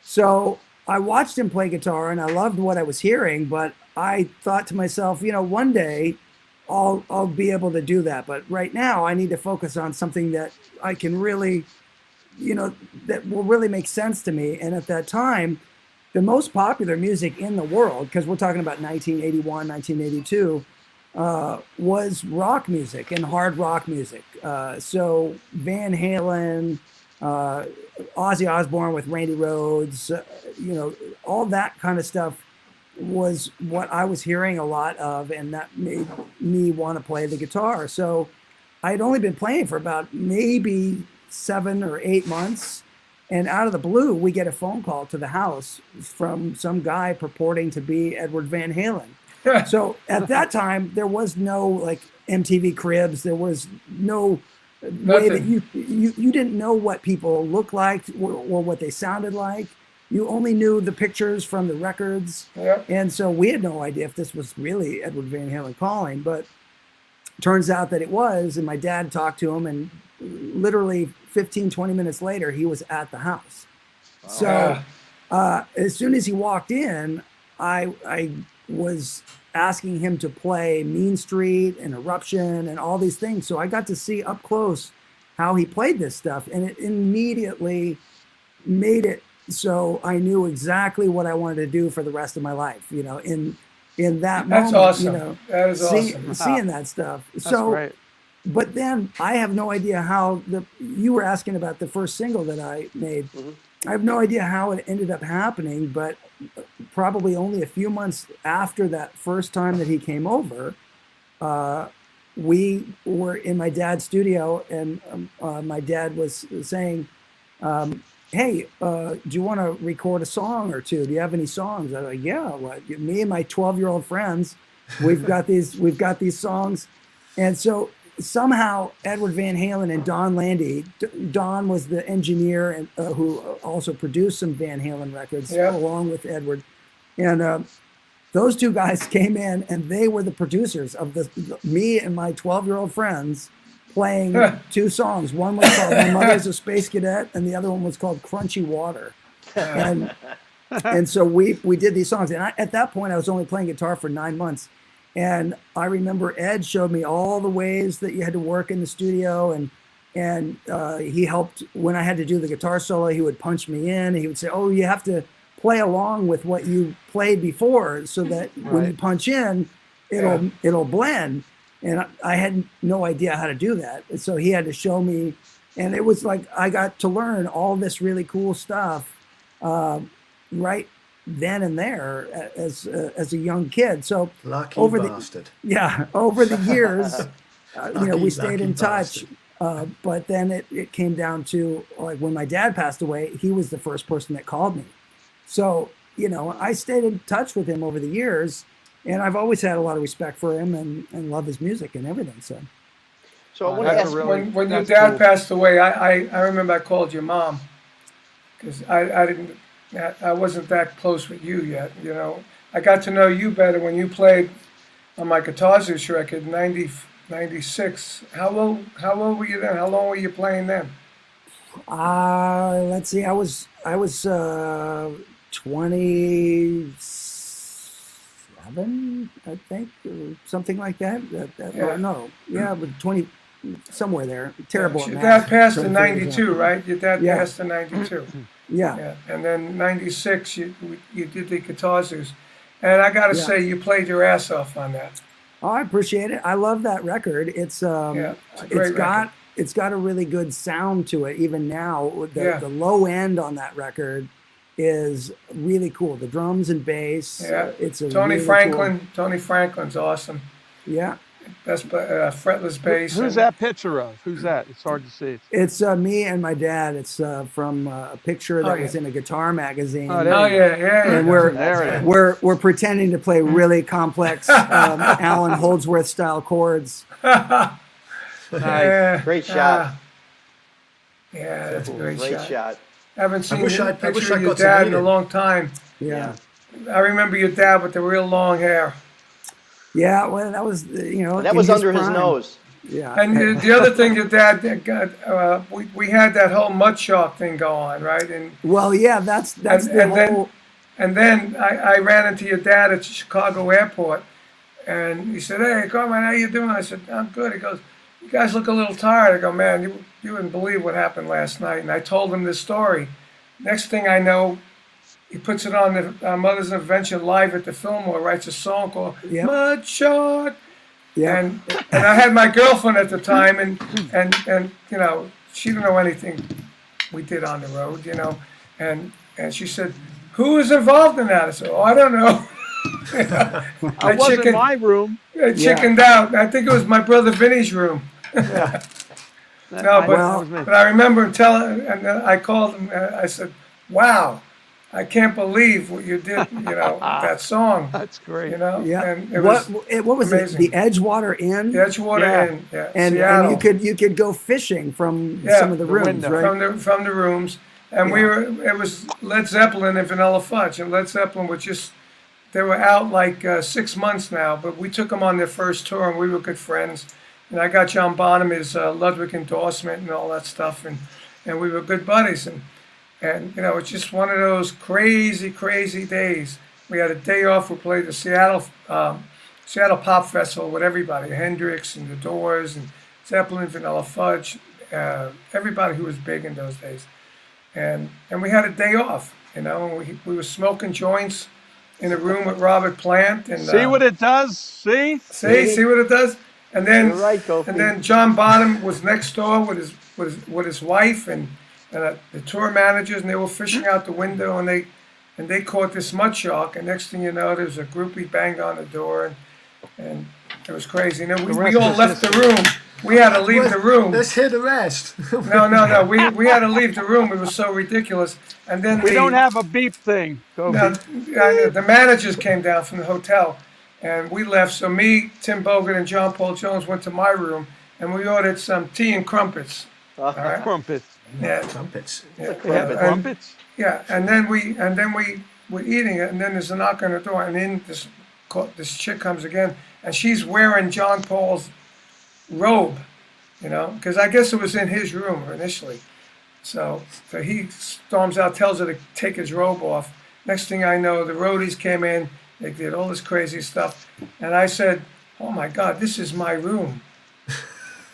So I watched him play guitar, and I loved what I was hearing, but I thought to myself, one day I'll be able to do that. But right now I need to focus on something that I can really, that will really make sense to me. And at that time, the most popular music in the world, because we're talking about 1981, 1982, was rock music and hard rock music. So Van Halen, Ozzy Osbourne with Randy Rhoads, all that kind of stuff was what I was hearing a lot of, and that made me want to play the guitar. So I'd only been playing for about maybe 7 or 8 months, and out of the blue, we get a phone call to the house from some guy purporting to be Edward Van Halen. So at that time, there was no like MTV Cribs. There was no way that you didn't know what people looked like or what they sounded like. You only knew the pictures from the records. Yeah. And so we had no idea if this was really Edward Van Halen calling, but turns out that it was. And my dad talked to him, and literally 15, 20 minutes later, he was at the house. So as soon as he walked in, I was asking him to play Mean Street and Eruption and all these things. So I got to see up close how he played this stuff, and it immediately made it so I knew exactly what I wanted to do for the rest of my life, in that moment. That's awesome. That is awesome. Seeing that stuff. That's so great. But then I have no idea how you were asking about the first single that I made. Mm-hmm. I have no idea how it ended up happening, but probably only a few months after that first time that he came over, we were in my dad's studio, and my dad was saying, hey, do you want to record a song or two? Do you have any songs? I was like, yeah. Well, me and my 12-year-old friends, we've got these songs. And so somehow Edward Van Halen and Don Landy. Don was the engineer and who also produced some Van Halen records along with Edward, and those two guys came in and they were the producers of me and my 12-year-old friends playing two songs. One was called "My Mother's a Space Cadet" and the other one was called "Crunchy Water," and so we did these songs. And at that point, I was only playing guitar for 9 months. And I remember Ed showed me all the ways that you had to work in the studio, and he helped when I had to do the guitar solo. He would punch me in. And he would say, "Oh, you have to play along with what you played before, so that when you punch in, it'll blend." And I had no idea how to do that, and so he had to show me. And it was like I got to learn all this really cool stuff right then and there as a young kid. So lucky over bastard. Over the years, we stayed in touch. But then it came down to, like, when my dad passed away, he was the first person that called me. So, I stayed in touch with him over the years, and I've always had a lot of respect for him and love his music and everything. So I want to ask, when your dad passed away, I remember I called your mom, because I wasn't that close with you yet. I got to know you better when you played on my Guitar Zeus record, 96. How old were you then? How long were you playing then? Let's see. I was 27, I think, or something like that. No, but 20, somewhere there. Terrible. Your dad passed in 92, right? Your dad passed in 92. Yeah. And then 96, you did the Guitar Zeus. And I got to say, you played your ass off on that. Oh, I appreciate it. I love that record. It's a great record. It's got a really good sound to it. Even now, the low end on that record is really cool. The drums and bass. Yeah. It's a Tony really Franklin. cool. Tony Franklin's awesome. Yeah. Best fretless bass. Who's that picture of? Who's that? It's hard to see. It's me and my dad. It's from a picture that was in a guitar magazine. And we're pretending to play really complex Alan Holdsworth style chords. Nice. Great shot. That's a great shot. I haven't seen a picture of your dad in a long time. Yeah. I remember your dad with the real long hair. Yeah, well, that was, that was under his nose. Yeah. And the other thing your dad got, we had that whole mud shark thing go on, right? And that's the whole. And then I ran into your dad at Chicago airport, and he said, "Hey, Carmine, how you doing?" I said, "I'm good." He goes, "You guys look a little tired." I go, "Man, you wouldn't believe what happened last night." And I told him this story. Next thing I know, he puts it on the Mother's Invention live at the Fillmore, writes a song called Mud Shark. Yeah. And I had my girlfriend at the time, and she didn't know anything we did on the road, and she said, "Who is involved in that?" I said, "Oh, I don't know." I was in my room. I chickened out. I think it was my brother Vinny's room. But I remember him telling, and I called him, I said, "Wow, I can't believe what you did, that song." That's great. Yeah. And it was what was amazing. it? The Edgewater Inn? The Edgewater Inn, and you could go fishing from some of the rooms, right? From the rooms. And it was Led Zeppelin and Vanilla Fudge. And Led Zeppelin they were out like 6 months now, but we took them on their first tour and we were good friends. And I got John Bonham his Ludwig endorsement and all that stuff. And we were good buddies. And it's just one of those crazy, crazy days. We had a day off. We played the Seattle Pop Festival with everybody, Hendrix and The Doors and Zeppelin, Vanilla Fudge, everybody who was big in those days. And we had a day off, and we were smoking joints in a room with Robert Plant. And see what it does? See what it does? And then, you're right, Kofi. And then John Bonham was next door with his wife and the tour managers, and they were fishing out the window, and they caught this mud shark. And next thing you know, there was a groupie banged on the door, and it was crazy. We all left the room. We had to leave the room. Let's hear the rest. No. We had to leave the room. It was so ridiculous. And then we don't have a beep thing. The managers came down from the hotel, and we left. So me, Tim Bogert, and John Paul Jones went to my room, and we ordered some tea and crumpets. All right. Crumpets. Yeah. Trumpets. Yeah. Crumpet. Crumpets? Yeah, and then we we're eating it, and then there's a knock on the door, and in this chick comes again, and she's wearing John Paul's robe, because I guess it was in his room initially. So he storms out, tells her to take his robe off. Next thing I know, the roadies came in, they did all this crazy stuff, and I said, "Oh my God, this is my room."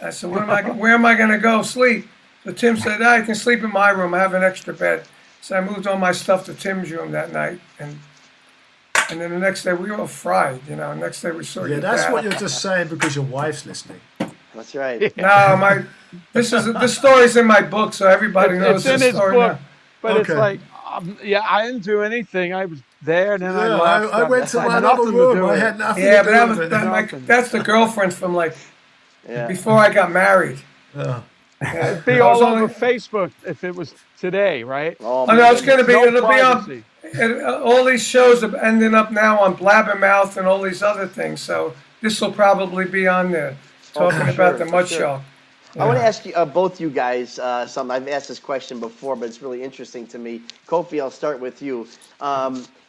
I said, "Where am I going to go sleep?" So Tim said, "I can sleep in my room. I have an extra bed." So I moved all my stuff to Tim's room that night, and then the next day we were fried. Next day we saw. Yeah, that's what you're just saying because your wife's listening. That's right. No, this story's in my book, so everybody knows It's in this his story book, now. but it's Okay. like, I didn't do anything. I was there, and then I Yeah, left. I went to had my other nothing to room. do I with had it. nothing Yeah, to but do with it. that's the girlfriend from Yeah. before I got married. Yeah. Yeah, It'd be I was all only- over Facebook if it was today, right? Oh, Oh no, it's gonna be. No It'll privacy. be on. All these shows are ending up now on Blabbermouth and all these other things. So this will probably be on there, talking for about sure, the for Mud sure. Show. I want to ask you, both you guys, something. I've asked this question before, but it's really interesting to me. Kofi, I'll start with you.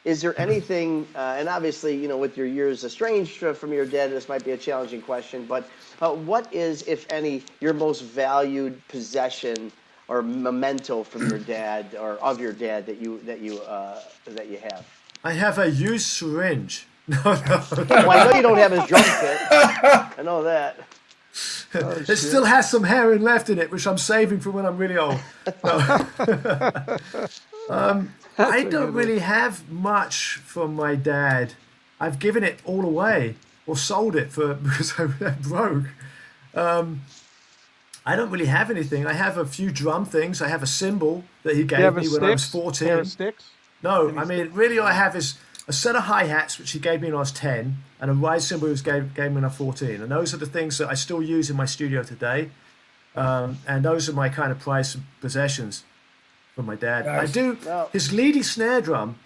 Is there anything, and obviously, with your years estranged from your dad, this might be a challenging question, but what is, if any, your most valued possession or memento from your dad or of your dad that you have? I have a used syringe. No, no. Well, I know you don't have his drum kit. I know that. It still has some heroin left in it, which I'm saving for when I'm really old. No. I don't really have much from my dad. I've given it all away or sold it because I broke. I don't really have anything. I have a few drum things. I have a cymbal that he You gave have me a when I was sticks? 14. Pair of sticks? No, I mean, really all I have is a set of hi-hats, which he gave me when I was 10, and a ride cymbal he gave me when I was 14. And those are the things that I still use in my studio today. And those are my kind of prized possessions from my dad. Nice. I do, Wow. his leady snare drum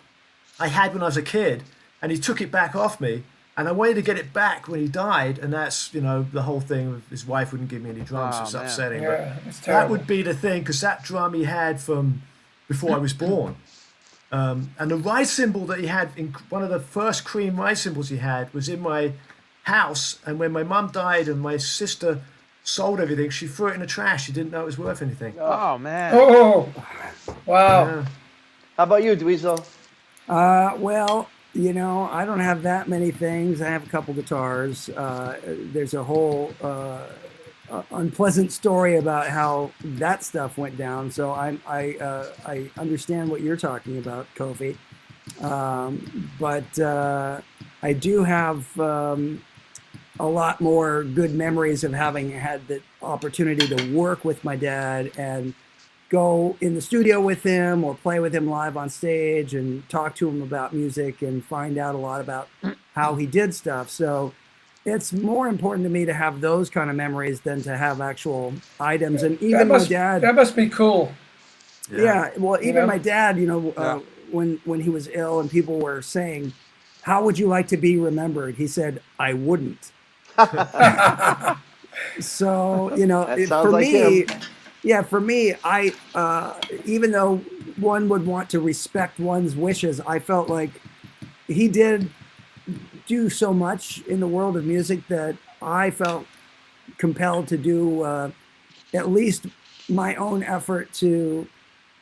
I had when I was a kid, and he took it back off me, and I wanted to get it back when he died, and that's, the whole thing of his wife wouldn't give me any drums. Oh, It's man. upsetting. Yeah, but it's that terrible. would be the thing, because that drum he had from before I was born. And the ride cymbal that he had, one of the first cream ride cymbals he had, was in my house. And when my mum died and my sister sold everything, she threw it in the trash. She didn't know it was worth anything. Oh, man. Oh, wow. Yeah. How about you, Dweezil? Well, I don't have that many things. I have a couple guitars. There's a whole unpleasant story about how that stuff went down. So I understand what you're talking about, Kofi. But I do have a lot more good memories of having had the opportunity to work with my dad and go in the studio with him or play with him live on stage and talk to him about music and find out a lot about how he did stuff. So it's more important to me to have those kind of memories than to have actual items. And even my dad, That must be cool. yeah, well, even Yeah. my dad, Yeah. when he was ill and people were saying, "How would you like to be remembered?" He said, "I wouldn't." So, That sounds for like me, him. yeah, for me, I even though one would want to respect one's wishes, I felt like he did do so much in the world of music that I felt compelled to do at least my own effort to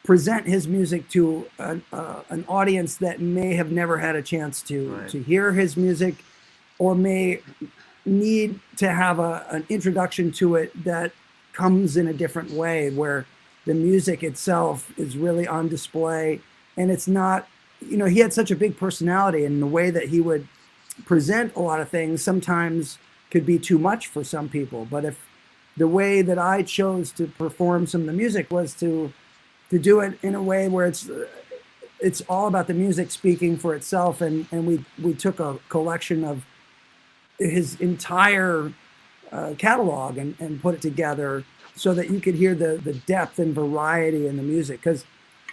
present his music to an audience that may have never had a chance to hear his music, or may need to have an introduction to it that comes in a different way, where the music itself is really on display. And it's not, he had such a big personality, and the way that he would present a lot of things sometimes could be too much for some people. But if the way that I chose to perform some of the music was to do it in a way where it's all about the music speaking for itself, and we took a collection of his entire catalog and put it together so that you could hear the depth and variety in the music. Because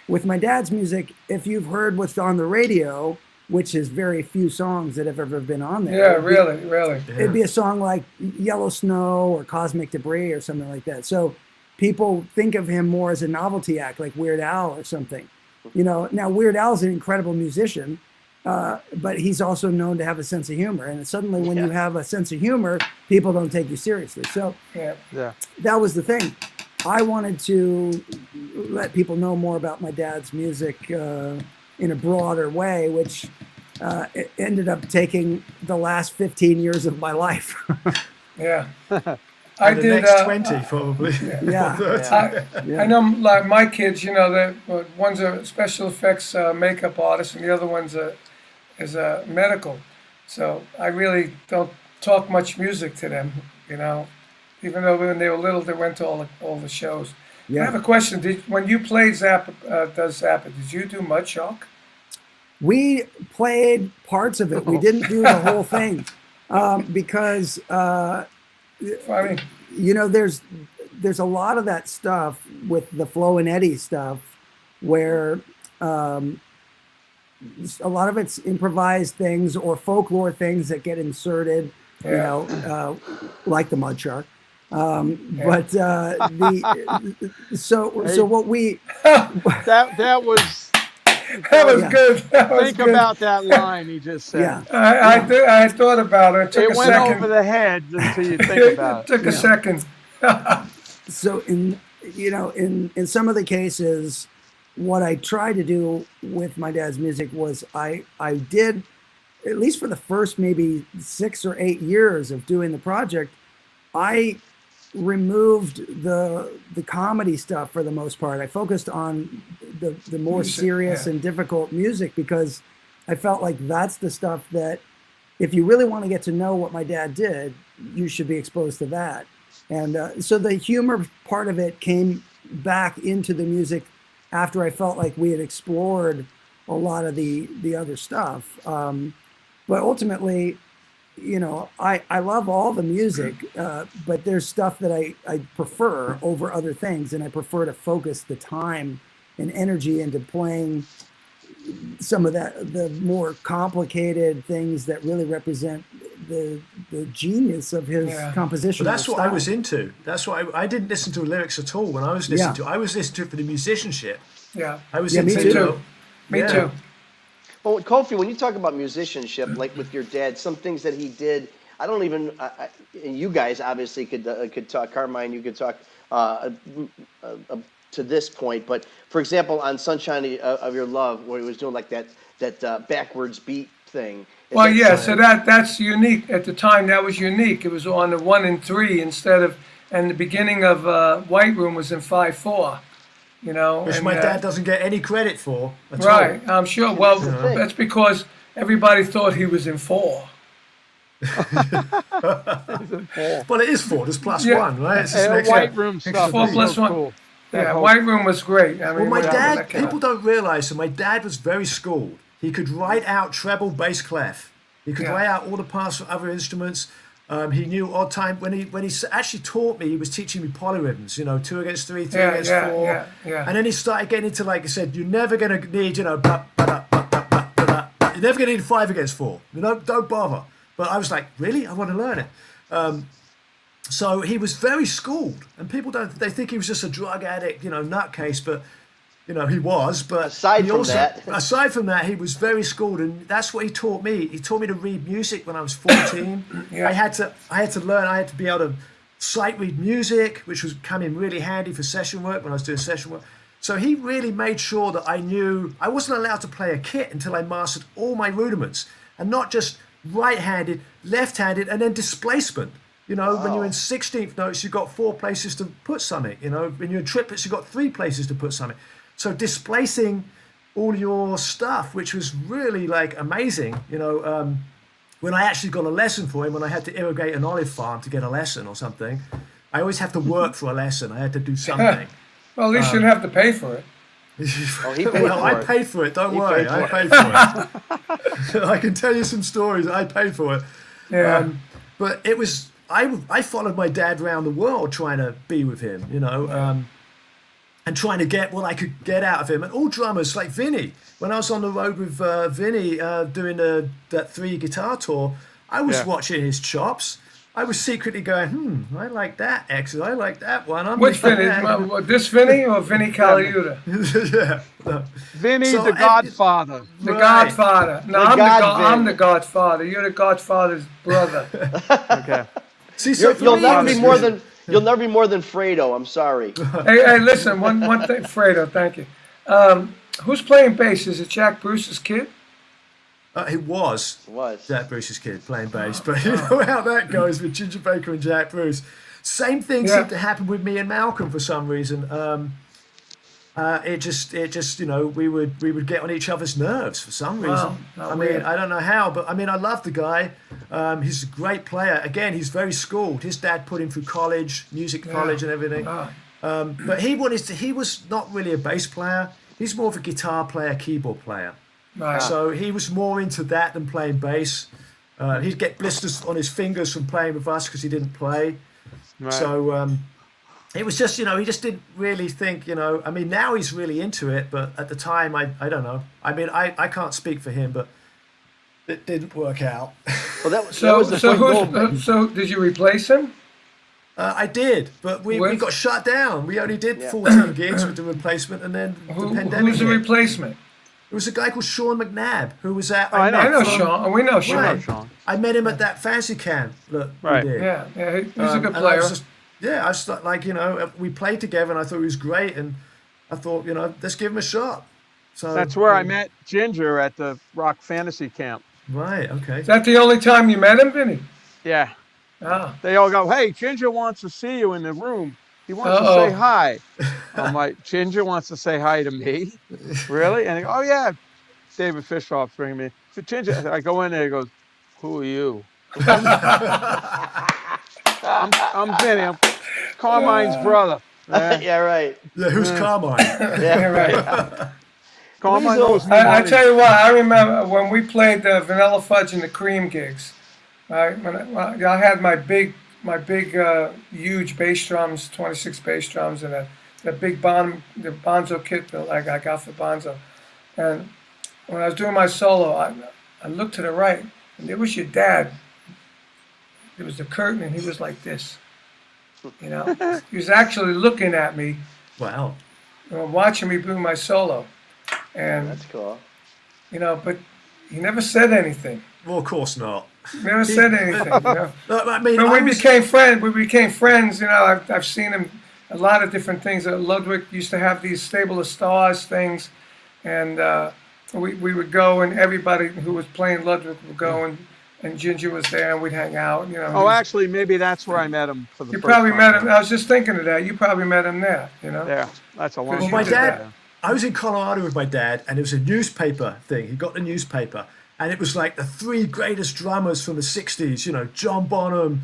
with my dad's music, if you've heard what's on the radio, which is very few songs that have ever been on there. Yeah, really. It'd be a song like Yellow Snow or Cosmic Debris or something like that. So people think of him more as a novelty act, like Weird Al or something. Now Weird Al's an incredible musician, but he's also known to have a sense of humor. And suddenly when you have a sense of humor, people don't take you seriously. So that was the thing. I wanted to let people know more about my dad's music in a broader way, which it ended up taking the last 15 years of my life. Yeah. I did next 20 probably. I know, like my kids, one's a special effects makeup artist, and the other one's is a medical. So I really don't talk much music to them, even though when they were little, they went to all the shows. Yeah. I have a question. When you played Zappa, did you do Mudshark? We played parts of it. We didn't do the whole thing because, there's a lot of that stuff with the Flo and Eddie stuff where a lot of it's improvised things or folklore things that get inserted, like the Mudshark. So what we that was good. Think about that line he just said. Yeah, I thought about it. It went over the head until you think about it. Took a second. So in some of the cases, what I tried to do with my dad's music was I did, at least for the first maybe 6 or 8 years of doing the project, I removed the comedy stuff for the most part. I focused on the more serious and difficult music because I felt like that's the stuff that if you really want to get to know what my dad did, you should be exposed to that. And so the humor part of it came back into the music after I felt like we had explored a lot of the other stuff. But ultimately, I love all the music, but there's stuff that I prefer over other things, and I prefer to focus the time and energy into playing some of the more complicated things that really represent the genius of his composition. That's what I was into. That's why I didn't listen to lyrics at all when I was listening to. I was listening to it for the musicianship. Yeah, I was into me too. Me too. Well, Kofi, when you talk about musicianship, like with your dad, some things that he did, I don't even. And you guys obviously could talk. Carmine, you could talk to this point, but for example, on "Sunshine of Your Love," where he was doing like that backwards beat thing. Well, yeah. So that's unique at the time. That was unique. It was on the 1 and 3 instead of, and the beginning of White Room was in 5/4. Which my dad doesn't get any credit for. Right, I'm sure. Well, that's because everybody thought he was in 4. Well, it is 4. There's +1, right? It's just White Room stuff. 4 + 1. Cool. Yeah, White Room was great. I mean, my dad, people don't realize that my dad was very schooled. He could write out treble, bass, clef. He could write out all the parts for other instruments. He knew odd time when he actually taught me. He was teaching me polyrhythms, 2 against 3, 3 against 4, and then he started getting into, like I said, you're never going to need, you're never going to need 5 against 4. Don't bother. But I was like, really? I want to learn it. So he was very schooled, and people they think he was just a drug addict, nutcase, but he was. But aside from that, he was very schooled, and that's what he taught me. He taught me to read music when I was 14. I had to learn. I had to be able to sight read music, which was coming really handy for session work when I was doing session work. So he really made sure that I knew I wasn't allowed to play a kit until I mastered all my rudiments, and not just right-handed, left-handed, and then displacement. When you're in 16th notes, you've got 4 places to put something. When you're in triplets, you've got 3 places to put something. So displacing all your stuff, which was really like amazing. When I actually got a lesson for him, when I had to irrigate an olive farm to get a lesson or something, I always have to work for a lesson. I had to do something. Well, at least you didn't have to pay for it. I paid for it. Don't worry, I paid for it. I can tell you some stories. I paid for it. Yeah. But it was. I followed my dad around the world trying to be with him, and trying to get what I could get out of him. And all drummers, like Vinny, when I was on the road with Vinny doing that 3 guitar tour, I was watching his chops. I was secretly going, I like that exit. I like that one. Which Vinny? This Vinny or Vinny Caliuta? Vinny, So, the Godfather. The Right. Godfather. No, I'm Vin. the Godfather. You're the Godfather's brother. Okay. See, so You'll never be more than. than Fredo. I'm sorry. Hey, listen, one thing, Fredo, thank you. Who's playing bass? Is it Jack Bruce's kid? It was Was. Jack Bruce's kid playing bass, but you know how that goes with Ginger Baker and Jack Bruce. Same thing seemed to happen with me and Malcolm for some reason. It just we would get on each other's nerves for some reason. I mean, I don't know how, but I mean, I love the guy. He's a great player. Again, he's very schooled. His dad put him through college, music college, and everything. But he was not really a bass player. He's more of a guitar player, keyboard player. Right. So he was more into that than playing bass. He'd get blisters on his fingers from playing with us because he didn't play. Right. So it was just, he just didn't really think, I mean, now he's really into it, but at the time, I don't know. I mean, I can't speak for him, but it didn't work out. Well, that was the point goal. So did you replace him? I did, but we got shut down. We only did 14 gigs with the replacement, and then the pandemic Who's the hit. replacement? It was a guy called Sean McNabb who was at. I know Sean. We know Sean. Right. Sean. I met him at that fancy camp. Look, Right. we did. Yeah, he's a good and player. I was like, we played together, and I thought he was great, and I thought, let's give him a shot. So That's where I met Ginger at the Rock Fantasy Camp. Right. Okay. Is that the only time you met him, Vinny? Yeah. Ah. They all go, hey, Ginger wants to see you in the room. He wants to say hi. I'm like, Ginger wants to say hi to me? Really? And they go, oh, yeah. David Fishoff's bringing me. So Ginger, I go in there, he goes, who are you? I'm Vinny. I'm Carmine's brother. Yeah, right. Yeah, who's Carmine? Yeah, right. Carmine knows me. I tell you what, I remember when we played the Vanilla Fudge and the Cream gigs. Right, when I had my big, huge bass drums, 26 bass drums, and the big the Bonzo kit that I got for Bonzo. And when I was doing my solo, I looked to the right, and there was your dad. There was the curtain, and he was like this. He was actually looking at me. Wow. Watching me do my solo. And That's cool. but he never said anything. Well, of course not. Never said anything. No, I mean, But we became friends. I've seen him a lot of different things. Ludwig used to have these Stable of Stars things, and we would go, and everybody who was playing Ludwig would go, and Ginger was there, and we'd hang out. Oh, actually, maybe that's where I met him for the You first probably time. met him. I was just thinking of that. You probably met him there. Yeah, that's a long Well, time my did dad, that. I was in Colorado with my dad, and it was a newspaper thing. He got the newspaper, and it was like the 3 greatest drummers from the 60s, John Bonham,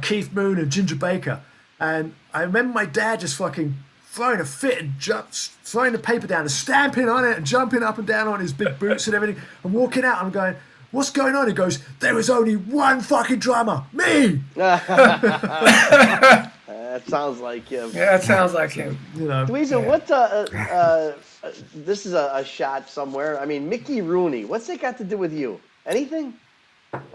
Keith Moon, and Ginger Baker. And I remember my dad just fucking throwing a fit and throwing the paper down and stamping on it and jumping up and down on his big boots and everything and walking out. I'm going, what's going on? He goes, there was only one fucking drummer, me! That sounds like him. Yeah, that sounds like him. Dweezil, what? This is a shot somewhere. I mean, Mickey Rooney. What's that got to do with you? Anything?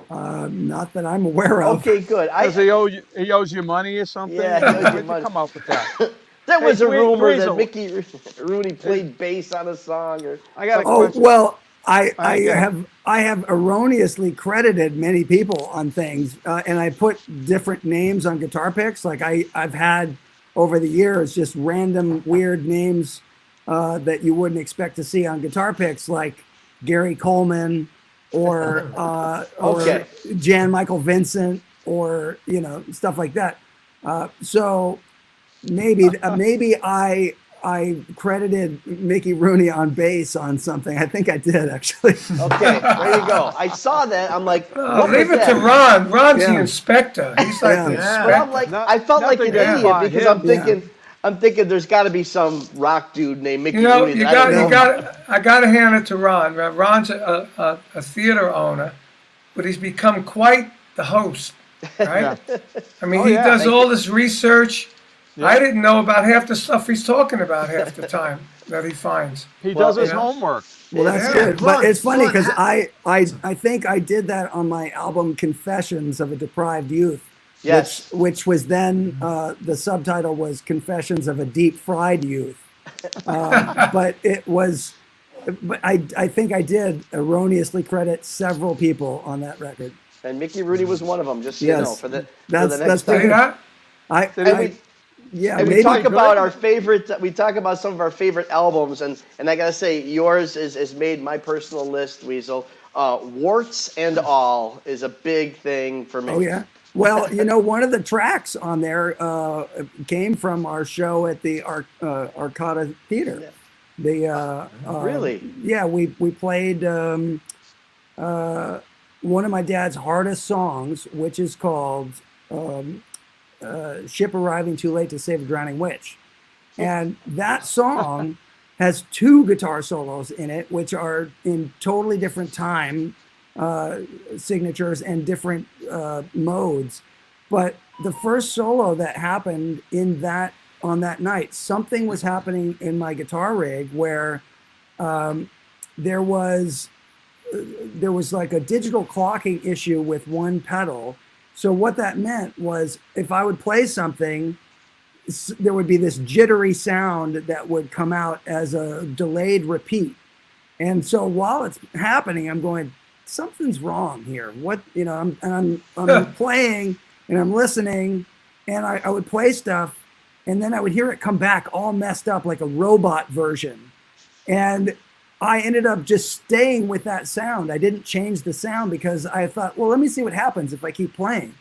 Not that I'm aware of. Okay, good. Does he owes you money or something? Yeah, he owes you Where'd money. come up with that? There was a rumor that Dweezil. Mickey Rooney played bass on a song, or I got a Oh question. well, I have erroneously credited many people on things, and I put different names on guitar picks. Like I've had over the years just random weird names that you wouldn't expect to see on guitar picks, like Gary Coleman or Jan Michael Vincent, or stuff like that. So maybe I credited Mickey Rooney on bass on something. I think I did, actually. Okay, there you go. I saw that. I'm like, what Leave was it to that? Ron. Ron's the Yeah. inspector. He's like the But inspector. I'm like, I felt like an nothing to idiot do because by I'm thinking there's got to be some rock dude named Mickey You know, Rooney. that I don't know. I got to hand it to Ron. Ron's a theater owner, but he's become quite the host, right? I mean, Oh, he yeah. does all this research. I didn't know about half the stuff he's talking about half the time that he finds. He does his you know. homework. Well, that's Yeah. good. Ron, But it's funny Ron, because ha- I think I did that on my album Confessions of a Deprived Youth, Yes. which was then the subtitle was Confessions of a Deep Fried Youth. But it was, but I think I did erroneously credit several people on that record. And Mickey Rooney was one of them. Just so Yes. you know, for the That's next See time. that? And we, yeah, and we maybe talk about good. our favorite. We talk about some of our favorite albums, and I gotta say, yours is made my personal list. Dweezil, Warts and All is a big thing for me. Oh yeah. Well, one of the tracks on there came from our show at the Arcada Theater. Yeah. The Really? Yeah, we played one of my dad's hardest songs, which is called "Ship Arriving Too Late to Save a Drowning Witch," and that song has two guitar solos in it, which are in totally different time signatures and different modes. But the first solo that happened on that night, something was happening in my guitar rig where there was like a digital clocking issue with one pedal. So what that meant was if I would play something, there would be this jittery sound that would come out as a delayed repeat. And so while it's happening, I'm going, something's wrong here. What, I'm playing and I'm listening, and I would play stuff, and then I would hear it come back all messed up like a robot version. And I ended up just staying with that sound. I didn't change the sound because I thought, well, let me see what happens if I keep playing.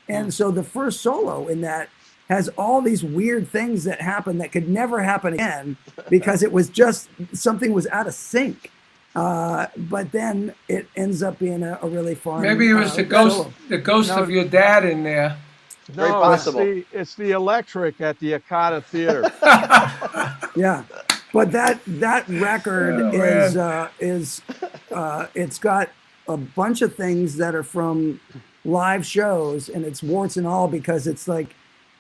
And so the first solo in that has all these weird things that happen that could never happen again because it was just something was out of sync. But then it ends up being a really fun. Maybe it was the ghost of your dad in there. Very No, possible. it's the electric at the Arcada Theater. Yeah, but that record it's got a bunch of things that are from live shows, and it's warts and all because it's like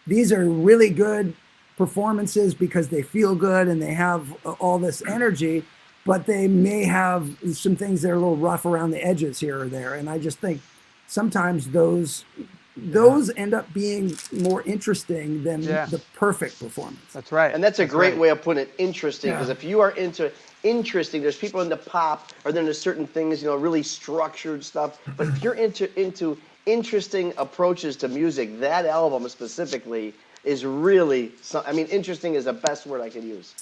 these are really good performances because they feel good and they have all this energy, but they may have some things that are a little rough around the edges here or there. And I just think sometimes those end up being more interesting than the perfect performance. That's right. And that's a great right. way of putting it, interesting, because if you are into interesting, there's people into pop or then there's certain things, really structured stuff. But if you're into interesting approaches to music, that album specifically is really, interesting is the best word I could use.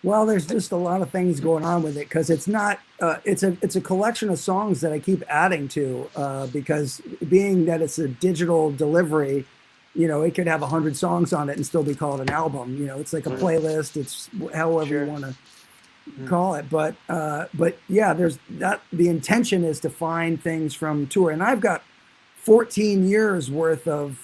Well, there's just a lot of things going on with it because it's not. It's a collection of songs that I keep adding to because being that it's a digital delivery, it could have 100 songs on it and still be called an album. It's like a playlist. It's however you want to call it. But yeah, there's that. The intention is to find things from tour, and I've got 14 years worth of,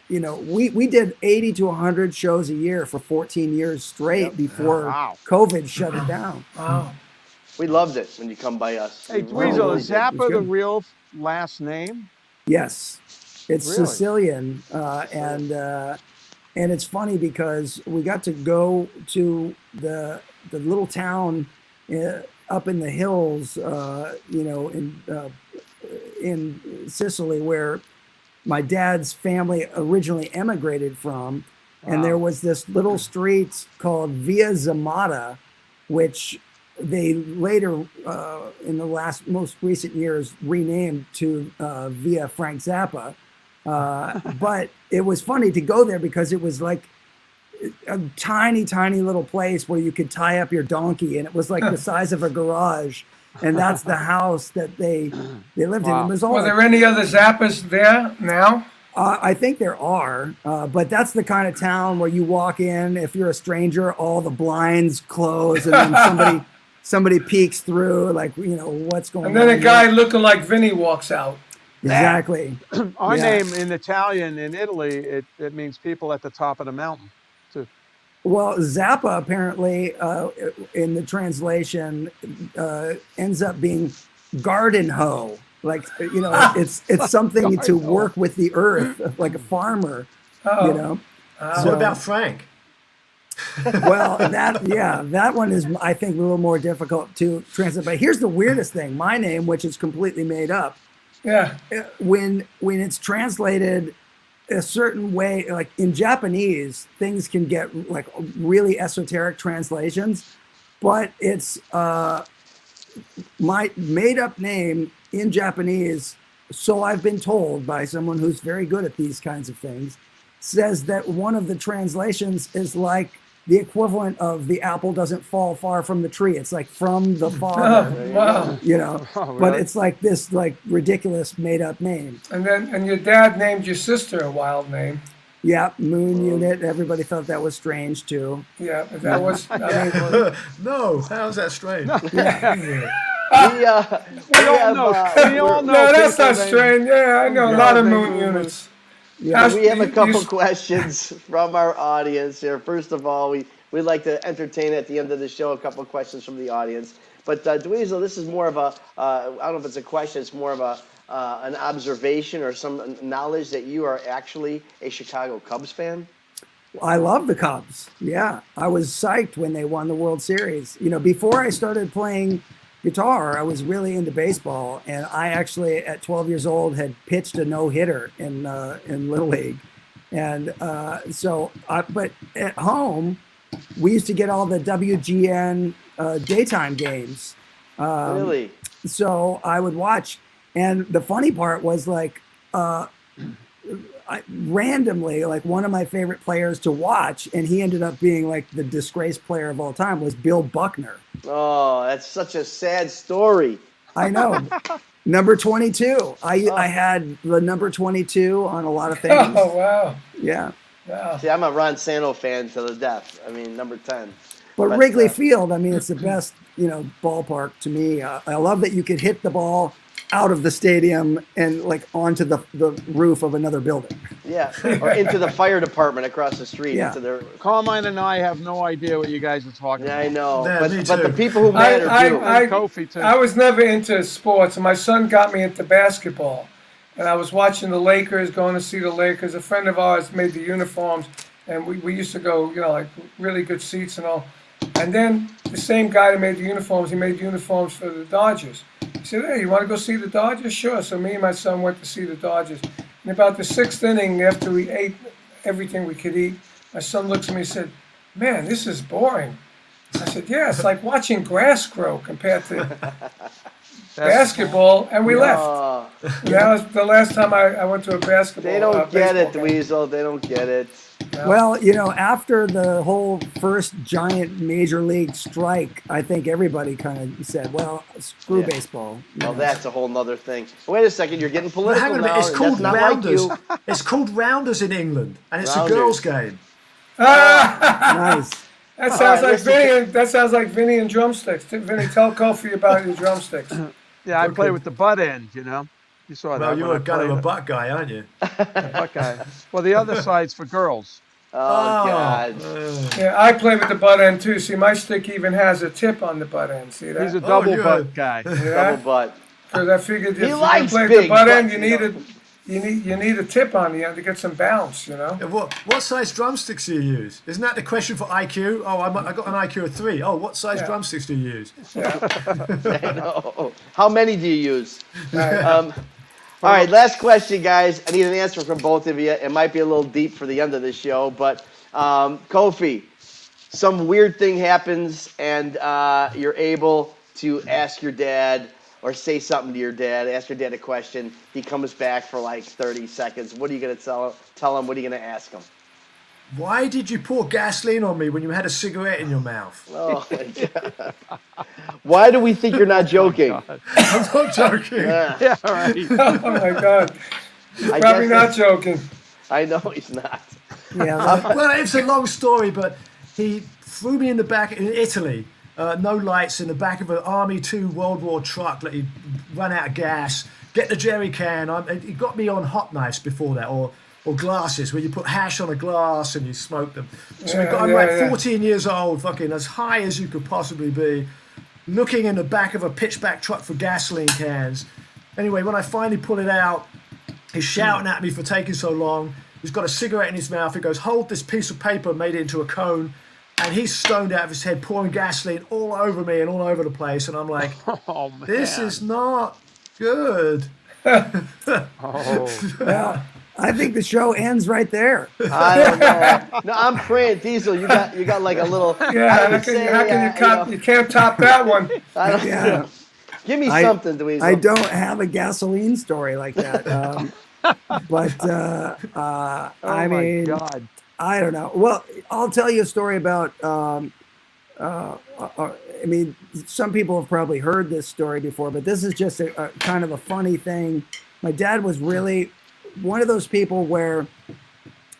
we did 80 to 100 shows a year for 14 years straight before COVID shut it down. Wow. We loved it when you come by us. Hey, We really Dweezil, is did. Zappa the good. real last name? Yes, it's Really? Sicilian. And it's funny because we got to go to the little town up in the hills, in Sicily where my dad's family originally emigrated from. And there was this little street called Via Zamata, which they later, in the most recent years, renamed to Via Frank Zappa. But it was funny to go there because it was like a tiny, tiny little place where you could tie up your donkey, and it was like the size of a garage. And that's the house that they lived in. It was all Were there any other Zappas there now? I think there are, but that's the kind of town where you walk in, if you're a stranger, all the blinds close, and then somebody peeks through, like, what's going on. And then a guy looking like Vinny walks out. Exactly. Our name in Italian in Italy, it means people at the top of the mountain. Too. Well, Zappa apparently, in the translation, ends up being garden hoe. Like, it's something to work with the earth, like a farmer, What about Frank? Well, that one is, I think, a little more difficult to translate. But here's the weirdest thing: my name, which is completely made up, Yeah. when it's translated a certain way, like in Japanese, things can get like really esoteric translations, but it's my made up name in Japanese. So I've been told by someone who's very good at these kinds of things, says that one of the translations is like the equivalent of the apple doesn't fall far from the tree. It's like from the father, Oh, wow. you know, Oh, but really? it's like this like ridiculous made up name. And your dad named your sister a wild name. Yeah, Moon Unit. Everybody thought that was strange too. Yeah, but that was, I mean, No, how's that strange? We all know. no, that's people not named- strange. Yeah, I know a lot of moon units. Yeah, We have a couple You- questions from our audience here. First of all, we'd like to entertain at the end of the show a couple questions from the audience. But Dweezil, this is more of a, I don't know if it's a question, it's more of an observation or some knowledge that you are actually a Chicago Cubs fan. I love the Cubs. Yeah, I was psyched when they won the World Series. You know, before I started playing guitar, I was really into baseball, and I actually, at 12 years old, had pitched a no-hitter in Little League, and but at home, we used to get all the WGN daytime games. Really? So I would watch, and the funny part was like, randomly, like one of my favorite players to watch, and he ended up being like the disgraced player of all time, was Bill Buckner. Oh, that's such a sad story. I know. Number 22. I had the number 22 on a lot of things. Oh, wow. Yeah. Wow. See, I'm a Ron Santo fan to the death. I mean, number 10. But But, Wrigley Field, I mean, it's the best, ballpark to me. I love that you could hit the ball out of the stadium and like onto the roof of another building. Yeah, or into the fire department across the street. Yeah. Into their, Carmine and I have no idea what you guys are talking yeah, I about. know. Yeah, me but the too. people who matter do. I- Kofi too. I was never into sports, and my son got me into basketball. And I was watching the Lakers, going to see the Lakers. A friend of ours made the uniforms, and we used to go, like really good seats and all. And then the same guy that made the uniforms, he made uniforms for the Dodgers. He said, "Hey, you want to go see the Dodgers?" Sure. So me and my son went to see the Dodgers. And about the sixth inning, after we ate everything we could eat, my son looks at me and said, "Man, this is boring." I said, "Yeah, it's like watching grass grow compared to basketball." And we left. Oh, That was the last time I went to a basketball. they don't get it, baseball game. Dweezil. They don't get it. Well, after the whole first giant major league strike, I think everybody kind of said, well, screw Yeah. baseball. Well, that's a whole nother thing. Wait a second, you're getting political Hang on a minute, now. it's and called that's not Rounders. like you. It's called Rounders in England, and it's Rounders. a girls' game. Nice. That sounds right, like listen. Vinny. That sounds like Vinny and drumsticks. Vinny, tell Kofi about your drumsticks. Yeah, I play with the butt end, You saw that. Well, you're when a I gun of played a it. butt guy, aren't you? Butt guy. Well, the other side's for girls. Oh, God. Yeah, I play with the butt end too. See, my stick even has a tip on the butt end. See He's that? a double you're butt a- guy. Yeah. Double butt. Because I figured if He you likes play big the butt end, butts, you need a tip on the end to get some bounce. Yeah, what size drumsticks do you use? Isn't that the question for IQ? Oh, I got an IQ of 3. Oh, what size Yeah. drumsticks do you use? I know. How many do you use? Right. All right, last question, guys. I need an answer from both of you. It might be a little deep for the end of the show, but Kofi, some weird thing happens and you're able to ask your dad or say something to your dad, ask your dad a question. He comes back for like 30 seconds. What are you going to tell him? What are you going to ask him? Why did you pour gasoline on me when you had a cigarette in your mouth? Oh, my God. Why do we think you're not joking? I'm not joking. Yeah, Yeah, right. Oh my God. I Probably guess not that's- joking. I know he's not. Yeah. Well, it's a long story, but he threw me in the back in Italy. No lights, in the back of an Army 2 World War truck that he'd run out of gas. Get the jerry can. He got me on hot knives before that, or glasses, where you put hash on a glass and you smoke them. So I'm like 14 years old, fucking as high as you could possibly be, looking in the back of a pitchback truck for gasoline cans. Anyway, when I finally pull it out, he's shouting at me for taking so long. He's got a cigarette in his mouth. He goes, "Hold this piece of paper," made it into a cone. and he's stoned out of his head, pouring gasoline all over me and all over the place. And I'm like, Oh man. this is not good. Oh. Well, I think the show ends right there. I don't know. No, I'm praying, Dweezil. You got like a little. Yeah, I how would can, say, how can you you cut? know, You can't top that one. I don't Yeah. know. Give me something, Dweezil. I don't have a gasoline story like that. But Oh I my mean, God. I don't know. Well, I'll tell you a story about. I mean, some people have probably heard this story before, but this is just a kind of a funny thing. My dad was really one of those people where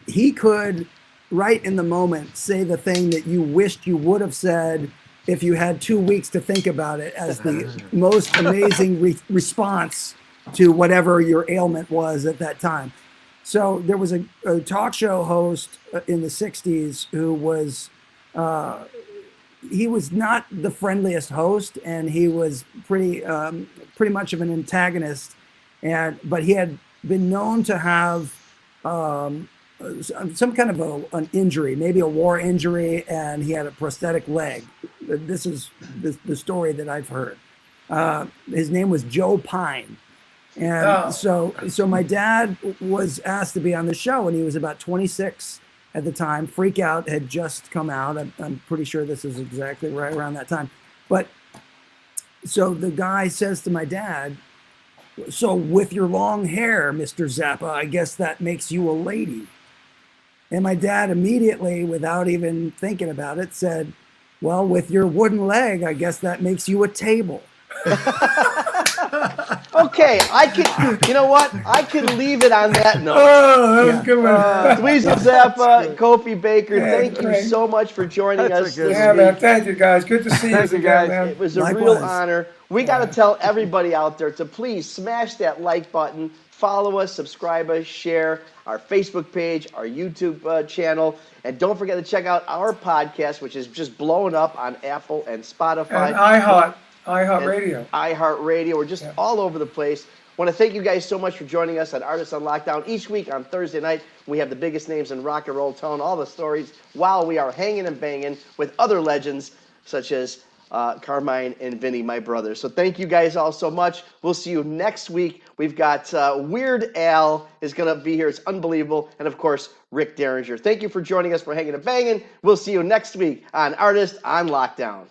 he could, right in the moment, say the thing that you wished you would have said if you had 2 weeks to think about it, as the most amazing response to whatever your ailment was at that time. So there was a talk show host in the 60s who was, he was not the friendliest host, and he was pretty much of an antagonist. But he had been known to have some kind of an injury, maybe a war injury, and he had a prosthetic leg. This is the story that I've heard. His name was Joe Pine. And so my dad was asked to be on the show, and he was about 26 at the time. Freak Out had just come out. I'm pretty sure this is exactly right around that time. But so the guy says to my dad, "So with your long hair, Mr. Zappa, I guess that makes you a lady." And my dad immediately, without even thinking about it, said, "Well, with your wooden leg, I guess that makes you a table." Okay, I could. You know what? I could leave it on that note. Oh, that was a good one. Dweezil Zappa, Kofi Baker, Yeah, thank you great. so much for joining That's a us good this Yeah, one. man. week. Thank you, guys. Good to see you Thank you, again, guys. man. It was a Likewise. real honor. We got to tell everybody out there to please smash that like button, follow us, subscribe us, share our Facebook page, our YouTube channel, and don't forget to check out our podcast, which is just blowing up on Apple and Spotify. And iHeartRadio. iHeartRadio. We're just all over the place. I want to thank you guys so much for joining us on Artists on Lockdown. Each week on Thursday night, we have the biggest names in rock and roll, telling all the stories while we are hanging and banging with other legends such as Carmine and Vinny, my brothers. So thank you guys all so much. We'll see you next week. We've got Weird Al is going to be here. It's unbelievable. And, of course, Rick Derringer. Thank you for joining us for Hanging and Banging. We'll see you next week on Artists on Lockdown.